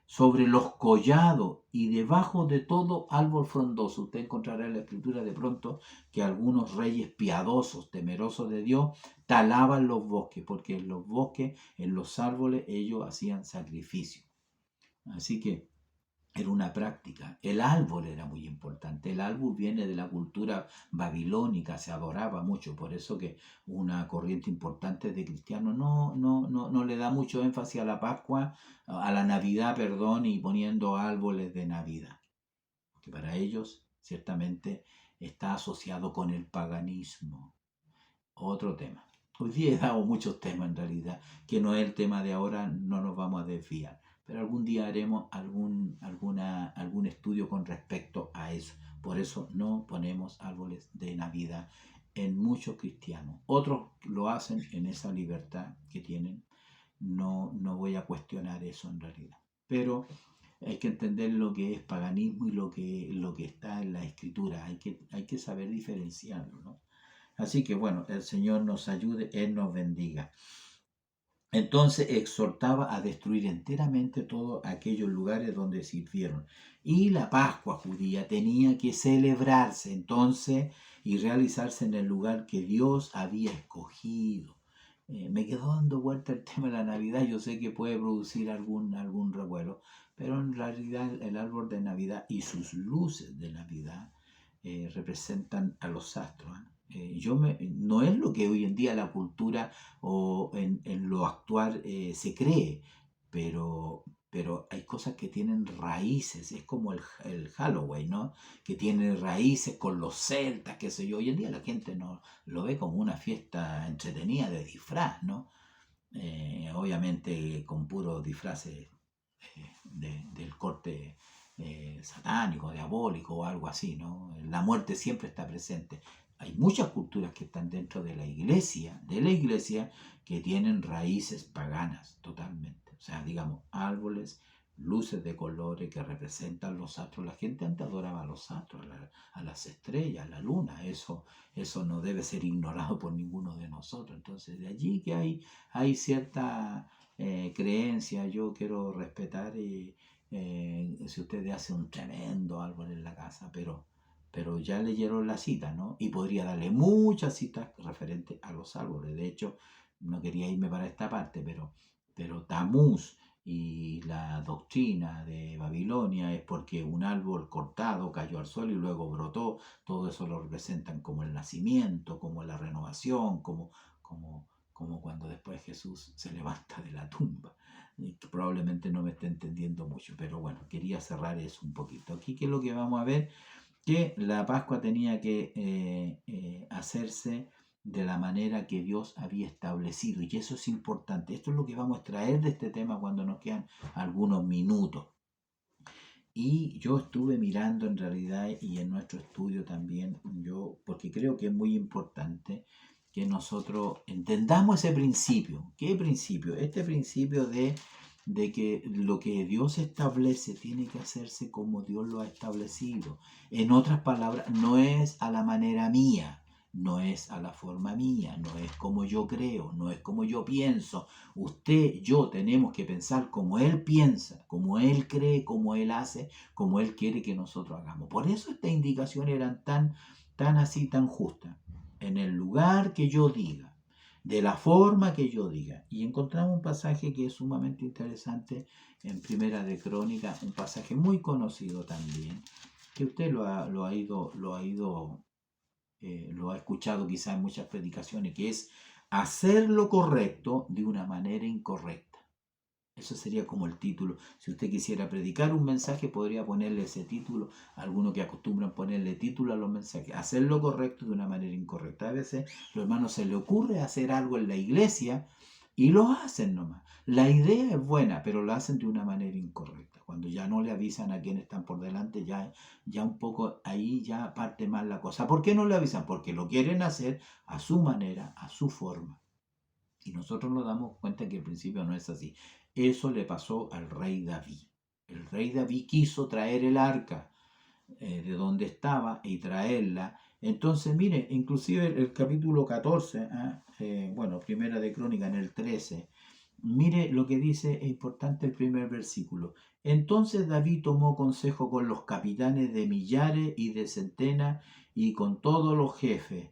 los collados y debajo de todo árbol frondoso. Usted encontrará en la escritura de pronto que algunos reyes piadosos, temerosos de Dios, talaban los bosques, porque en los bosques, en los árboles, ellos hacían sacrificio. Así que era una práctica. El árbol era muy importante. El árbol viene de la cultura babilónica, se adoraba mucho. Por eso que una corriente importante de cristianos no le da mucho énfasis a la Pascua, a la Navidad, perdón, y poniendo árboles de Navidad. Porque para ellos, ciertamente, está asociado con el paganismo. Otro tema. Hoy día he dado muchos temas en realidad, que no es el tema de ahora, no nos vamos a desviar. Pero algún día haremos algún estudio con respecto a eso. Por eso no ponemos árboles de Navidad en muchos cristianos. Otros lo hacen en esa libertad que tienen. No voy a cuestionar eso en realidad. Pero hay que entender lo que es paganismo y lo que está en la escritura. Hay que saber diferenciarlo, ¿no? Así que bueno, el Señor nos ayude, Él nos bendiga. Entonces exhortaba a destruir enteramente todos aquellos lugares donde sirvieron. Y la Pascua judía tenía que celebrarse entonces y realizarse en el lugar que Dios había escogido. Me quedó dando vuelta el tema de la Navidad. Yo sé que puede producir algún revuelo, pero en realidad el árbol de Navidad y sus luces de Navidad representan a los astros. No es lo que hoy en día la cultura o en lo actual se cree, pero hay cosas que tienen raíces, es como el Halloween, ¿no? Que tiene raíces con los celtas, qué sé yo. Hoy en día la gente no lo ve como una fiesta entretenida de disfraz, ¿no? Obviamente con puros disfraces del corte satánico, diabólico o algo así, ¿no? La muerte siempre está presente. Hay muchas culturas que están dentro de la iglesia, que tienen raíces paganas totalmente. O sea, digamos, árboles, luces de colores que representan los astros. La gente antes adoraba a los astros, a las estrellas, a la luna. Eso no debe ser ignorado por ninguno de nosotros. Entonces, de allí que hay cierta creencia. Yo quiero respetar si ustedes hacen un tremendo árbol en la casa, pero ya leyeron la cita, ¿no? Y podría darle muchas citas referentes a los árboles. De hecho, no quería irme para esta parte, pero Tamuz y la doctrina de Babilonia es porque un árbol cortado cayó al suelo y luego brotó. Todo eso lo representan como el nacimiento, como la renovación, como cuando después Jesús se levanta de la tumba. Y que probablemente no me esté entendiendo mucho, pero bueno, quería cerrar eso un poquito. Aquí, ¿qué es lo que vamos a ver? Que la Pascua tenía que hacerse de la manera que Dios había establecido, y eso es importante. Esto es lo que vamos a extraer de este tema cuando nos quedan algunos minutos. Y yo estuve mirando en realidad, y en nuestro estudio también, porque creo que es muy importante que nosotros entendamos ese principio. ¿Qué principio? Este principio de que lo que Dios establece tiene que hacerse como Dios lo ha establecido. En otras palabras, no es a la manera mía, no es a la forma mía, no es como yo creo, no es como yo pienso. Usted, yo tenemos que pensar como Él piensa, como Él cree, como Él hace, como Él quiere que nosotros hagamos. Por eso estas indicaciones eran tan así, tan justas. En el lugar que yo diga, de la forma que yo diga. Y encontramos un pasaje que es sumamente interesante en Primera de Crónica, un pasaje muy conocido también, que usted lo ha escuchado quizá en muchas predicaciones, que es hacer lo correcto de una manera incorrecta. Eso sería como el título. Si usted quisiera predicar un mensaje, podría ponerle ese título. Algunos que acostumbran ponerle título a los mensajes. Hacer lo correcto de una manera incorrecta. A veces los hermanos se le ocurre hacer algo en la iglesia y lo hacen nomás. La idea es buena, pero lo hacen de una manera incorrecta. Cuando ya no le avisan a quienes están por delante, ya un poco ahí ya parte mal la cosa. ¿Por qué no le avisan? Porque lo quieren hacer a su manera, a su forma. Y nosotros nos damos cuenta que al principio no es así. Eso le pasó al rey David. El rey David quiso traer el arca de donde estaba y traerla. Entonces, mire, inclusive el capítulo 14, bueno, Primera de Crónica en el 13, mire lo que dice, es importante el primer versículo. Entonces David tomó consejo con los capitanes de millares y de centenas y con todos los jefes.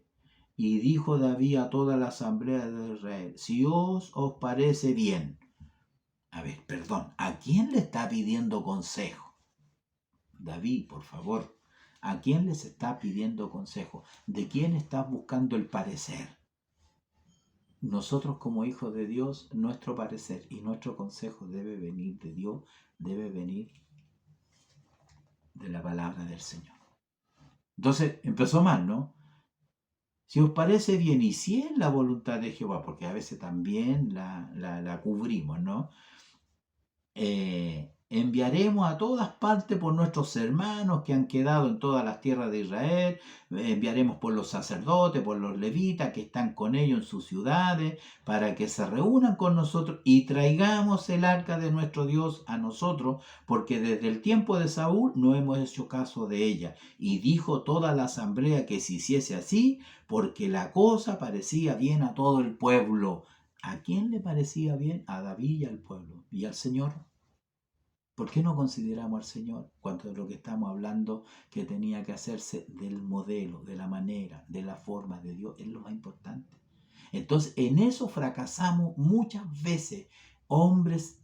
Y dijo David a toda la asamblea de Israel, si os parece bien. A ver, perdón, ¿a quién le está pidiendo consejo? David, por favor, ¿a quién les está pidiendo consejo? ¿De quién está buscando el parecer? Nosotros como hijos de Dios, nuestro parecer y nuestro consejo debe venir de Dios, debe venir de la palabra del Señor. Entonces, empezó mal, ¿no? Si os parece bien y si es la voluntad de Jehová, porque a veces también la cubrimos, ¿no? Enviaremos a todas partes por nuestros hermanos que han quedado en todas las tierras de Israel, enviaremos por los sacerdotes, por los levitas que están con ellos en sus ciudades, para que se reúnan con nosotros y traigamos el arca de nuestro Dios a nosotros, porque desde el tiempo de Saúl no hemos hecho caso de ella. Y dijo toda la asamblea que se hiciese así, porque la cosa parecía bien a todo el pueblo. ¿A quién le parecía bien? A David y al pueblo. ¿Y al Señor? ¿Por qué no consideramos al Señor cuando de lo que estamos hablando que tenía que hacerse del modelo, de la manera, de la forma de Dios? Es lo más importante. Entonces, en eso fracasamos muchas veces. Hombres,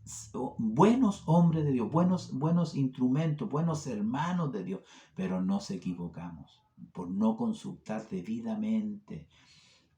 buenos hombres de Dios, buenos instrumentos, buenos hermanos de Dios, pero nos equivocamos por no consultar debidamente.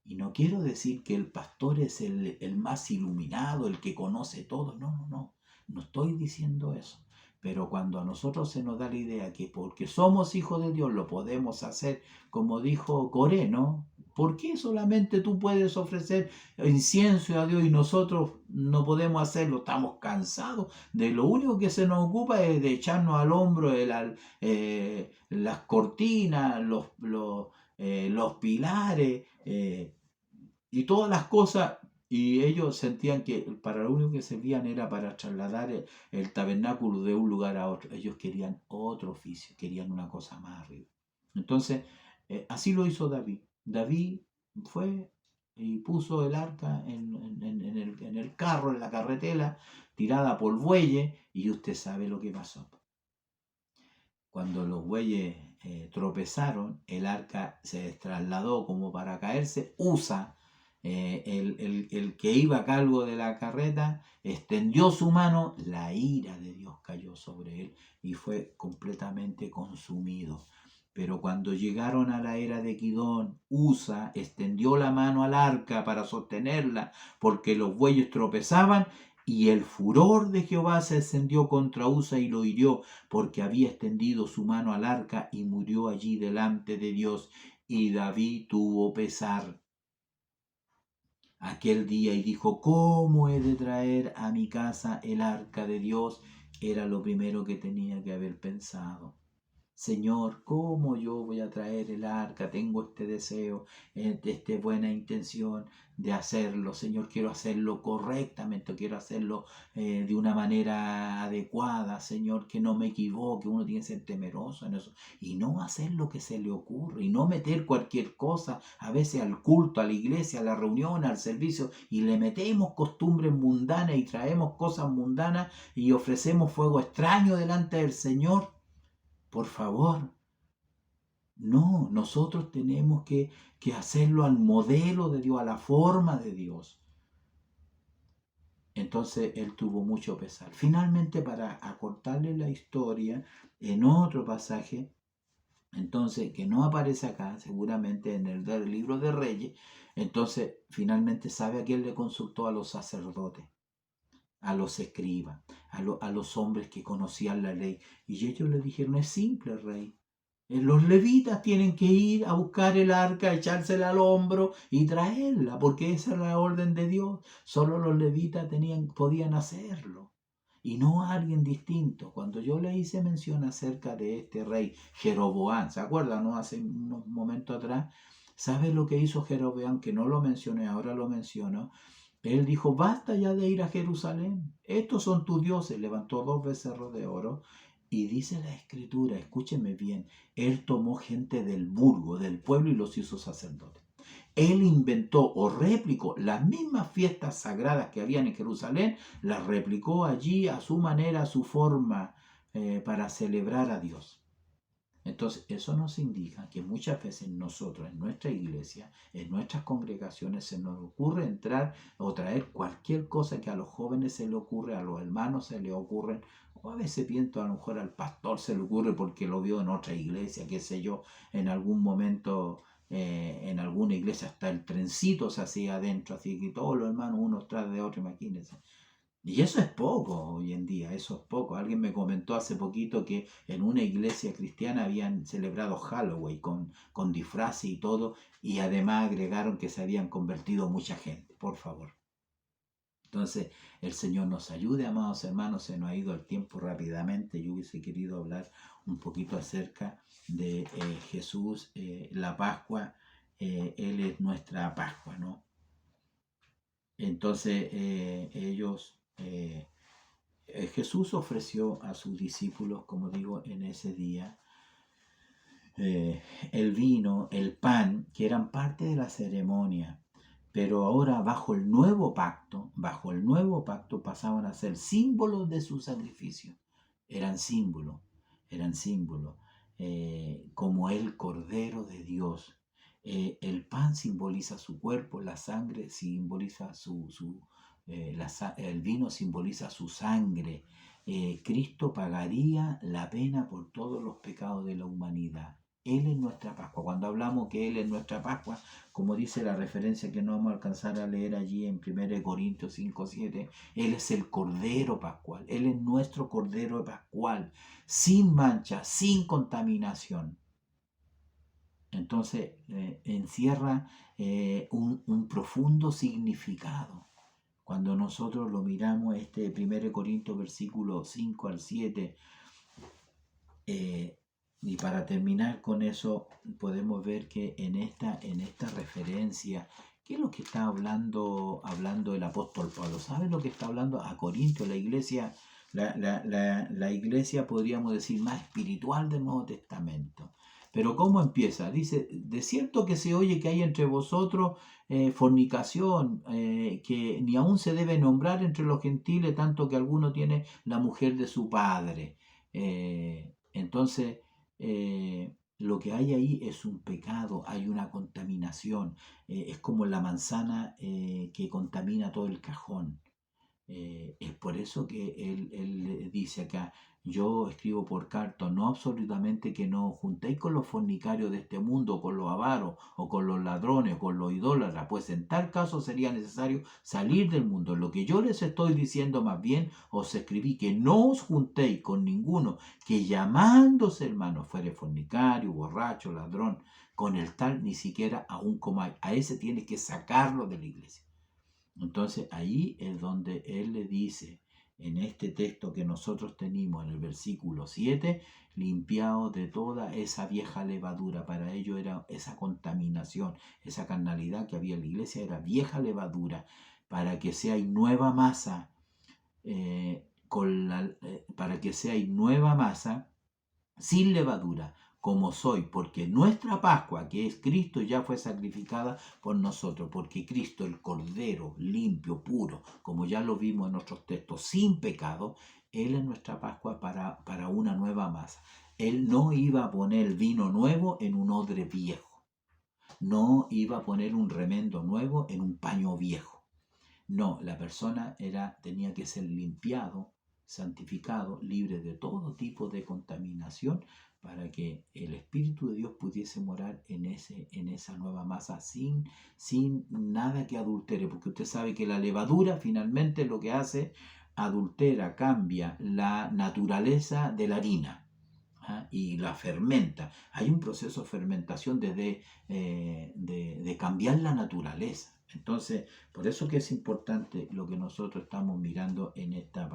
Y no quiero decir que el pastor es el más iluminado, el que conoce todo. No, no, no. No estoy diciendo eso. Pero cuando a nosotros se nos da la idea que porque somos hijos de Dios lo podemos hacer, como dijo Coré, ¿no? ¿Por qué solamente tú puedes ofrecer incienso a Dios y nosotros no podemos hacerlo? Estamos cansados. De lo único que se nos ocupa es de echarnos al hombro las cortinas, los pilares y todas las cosas. Y ellos sentían que para lo único que servían era para trasladar el tabernáculo de un lugar a otro. Ellos querían otro oficio, querían una cosa más arriba. Entonces, así lo hizo David. David fue y puso el arca en el carro, en la carretela, tirada por bueyes, y usted sabe lo que pasó. Cuando los bueyes tropezaron, el arca se trasladó como para caerse. Usa, el que iba a cargo de la carreta extendió su mano, la ira de Dios cayó sobre él y fue completamente consumido. Pero cuando llegaron a la era de Kidón, Usa extendió la mano al arca para sostenerla, porque los bueyes tropezaban, y el furor de Jehová se encendió contra Usa y lo hirió, porque había extendido su mano al arca y murió allí delante de Dios. Y David tuvo pesar aquel día y dijo: ¿cómo he de traer a mi casa el arca de Dios? Era lo primero que tenía que haber pensado. Señor, ¿cómo yo voy a traer el arca? Tengo este deseo, esta buena intención de hacerlo. Señor, quiero hacerlo correctamente, quiero hacerlo de una manera adecuada. Señor, que no me equivoque. Uno tiene que ser temeroso en eso. Y no hacer lo que se le ocurre. Y no meter cualquier cosa, a veces al culto, a la iglesia, a la reunión, al servicio. Y le metemos costumbres mundanas y traemos cosas mundanas y ofrecemos fuego extraño delante del Señor. Por favor, no, nosotros tenemos que hacerlo al modelo de Dios, a la forma de Dios. Entonces él tuvo mucho pesar. Finalmente, para acortarle la historia, en otro pasaje, entonces, que no aparece acá, seguramente en el del libro de Reyes, entonces finalmente sabe a quién le consultó: a los sacerdotes, a los escribas, a los hombres que conocían la ley. Y ellos le dijeron: es simple, rey. Los levitas tienen que ir a buscar el arca, echársela al hombro y traerla, porque esa era la orden de Dios. Solo los levitas podían hacerlo, y no alguien distinto. Cuando yo le hice mención acerca de este rey Jeroboam, ¿se acuerdan, no? Hace unos momentos atrás, ¿sabe lo que hizo Jeroboam? Que no lo mencioné, ahora lo menciono. Él dijo: basta ya de ir a Jerusalén, estos son tus dioses. Levantó 2 becerros de oro. Y dice la escritura, escúcheme bien, él tomó gente del burgo, del pueblo, y los hizo sacerdotes. Él inventó o replicó las mismas fiestas sagradas que habían en Jerusalén, las replicó allí a su manera, a su forma, para celebrar a Dios. Entonces, eso nos indica que muchas veces nosotros, en nuestra iglesia, en nuestras congregaciones, se nos ocurre entrar o traer cualquier cosa que a los jóvenes se le ocurre, a los hermanos se le ocurren, o a veces pienso a lo mejor al pastor se le ocurre porque lo vio en otra iglesia, qué sé yo, en algún momento, en alguna iglesia hasta el trencito se hacía adentro, así que todos los hermanos unos tras de otros, imagínense. Y eso es poco hoy en día, eso es poco. Alguien me comentó hace poquito que en una iglesia cristiana habían celebrado Halloween con disfraces y todo, y además agregaron que se habían convertido mucha gente, por favor. Entonces, el Señor nos ayude, amados hermanos. Se nos ha ido el tiempo rápidamente. Yo hubiese querido hablar un poquito acerca de Jesús, la Pascua. Él es nuestra Pascua, ¿no? Entonces, Jesús ofreció a sus discípulos, como digo, en ese día, el vino, el pan, que eran parte de la ceremonia. Pero ahora bajo el nuevo pacto pasaban a ser símbolos de su sacrificio. Eran símbolos, como el Cordero de Dios. El pan simboliza su cuerpo, la sangre simboliza el vino simboliza su sangre. Cristo pagaría la pena por todos los pecados de la humanidad. Él es nuestra Pascua. Cuando hablamos que Él es nuestra Pascua, como dice la referencia que no vamos a alcanzar a leer allí en 1 Corintios 5:7, Él es el Cordero Pascual. Él es nuestro Cordero Pascual, sin mancha, sin contaminación. Entonces encierra un profundo significado. Cuando nosotros lo miramos, 1 Corintios versículo 5 al 7, y para terminar con eso, podemos ver que en esta referencia, ¿qué es lo que está hablando el apóstol Pablo? ¿Sabe lo que está hablando a Corintios, la iglesia, la iglesia, podríamos decir, más espiritual del Nuevo Testamento? Pero ¿cómo empieza? Dice: de cierto que se oye que hay entre vosotros fornicación, que ni aún se debe nombrar entre los gentiles, tanto que alguno tiene la mujer de su padre. Entonces, lo que hay ahí es un pecado, hay una contaminación, es como la manzana que contamina todo el cajón. Es por eso que él dice acá, yo escribo por carta, no absolutamente que no os juntéis con los fornicarios de este mundo, con los avaros, o con los ladrones, o con los idólatras, pues en tal caso sería necesario salir del mundo. Lo que yo les estoy diciendo más bien, os escribí que no os juntéis con ninguno que llamándose hermano fuere fornicario, borracho, ladrón, con el tal ni siquiera aún comáis. A ese tiene que sacarlo de la iglesia. Entonces ahí es donde él le dice, en este texto que nosotros tenemos en el versículo 7, limpiado de toda esa vieja levadura. Para ello era esa contaminación, esa carnalidad que había en la iglesia, era vieja levadura, para que sea nueva masa, para que sea nueva masa sin levadura, como soy, porque nuestra Pascua, que es Cristo, ya fue sacrificada por nosotros, porque Cristo, el Cordero, limpio, puro, como ya lo vimos en otros textos, sin pecado, Él es nuestra Pascua para una nueva masa. Él no iba a poner vino nuevo en un odre viejo, no iba a poner un remendo nuevo en un paño viejo. No, la persona tenía que ser limpiado, santificado, libre de todo tipo de contaminación para que el Espíritu de Dios pudiese morar en esa nueva masa sin nada que adultere, porque usted sabe que la levadura finalmente lo que hace, adultera, cambia la naturaleza de la harina. Y la fermenta. Hay un proceso de fermentación de cambiar la naturaleza. Entonces, por eso que es importante lo que nosotros estamos mirando en esta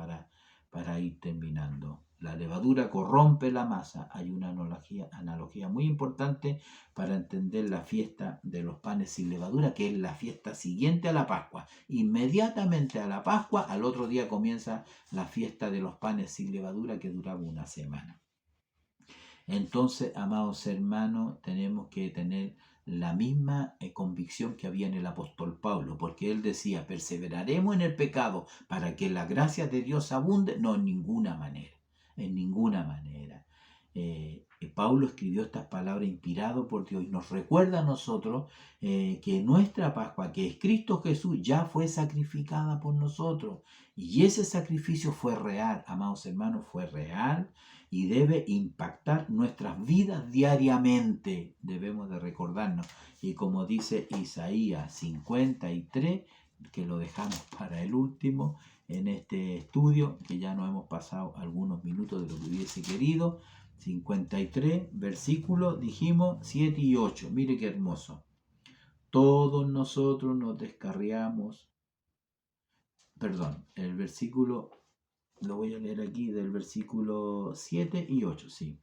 para ir terminando. La levadura corrompe la masa. Hay una analogía muy importante para entender la fiesta de los panes sin levadura, que es la fiesta siguiente a la Pascua. Inmediatamente a la Pascua, al otro día comienza la fiesta de los panes sin levadura que duraba una semana. Entonces, amados hermanos, tenemos que tener la misma convicción que había en el apóstol Pablo, porque él decía, perseveraremos en el pecado para que la gracia de Dios abunde. No, en ninguna manera, en ninguna manera. Pablo escribió estas palabras inspirado por Dios y nos recuerda a nosotros que nuestra Pascua, que es Cristo Jesús, ya fue sacrificada por nosotros. Y ese sacrificio fue real, amados hermanos, fue real y debe impactar nuestras vidas diariamente. Debemos de recordarnos. Y como dice Isaías 53, que lo dejamos para el último en este estudio, que ya nos hemos pasado algunos minutos de lo que hubiese querido. 53, versículos, dijimos 7 y 8. Mire qué hermoso. Todos nosotros nos descarriamos. Perdón, el versículo, lo voy a leer aquí del versículo 7 y 8, sí.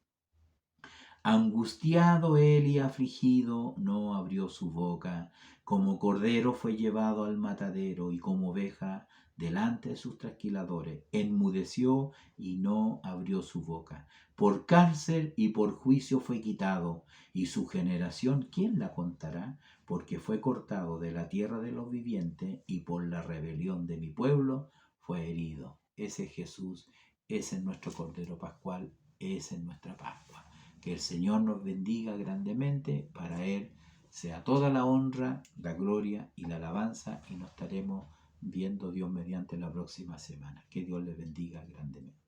Angustiado él y afligido, no abrió su boca. Como cordero fue llevado al matadero y como oveja delante de sus trasquiladores. Enmudeció y no abrió su boca. Por cárcel y por juicio fue quitado. Y su generación, ¿quién la contará? Porque fue cortado de la tierra de los vivientes y por la rebelión de mi pueblo fue herido. Ese es Jesús, ese es nuestro Cordero Pascual, esa es nuestra Pascua. Que el Señor nos bendiga grandemente, para Él sea toda la honra, la gloria y la alabanza, y nos estaremos viendo Dios mediante la próxima semana. Que Dios les bendiga grandemente.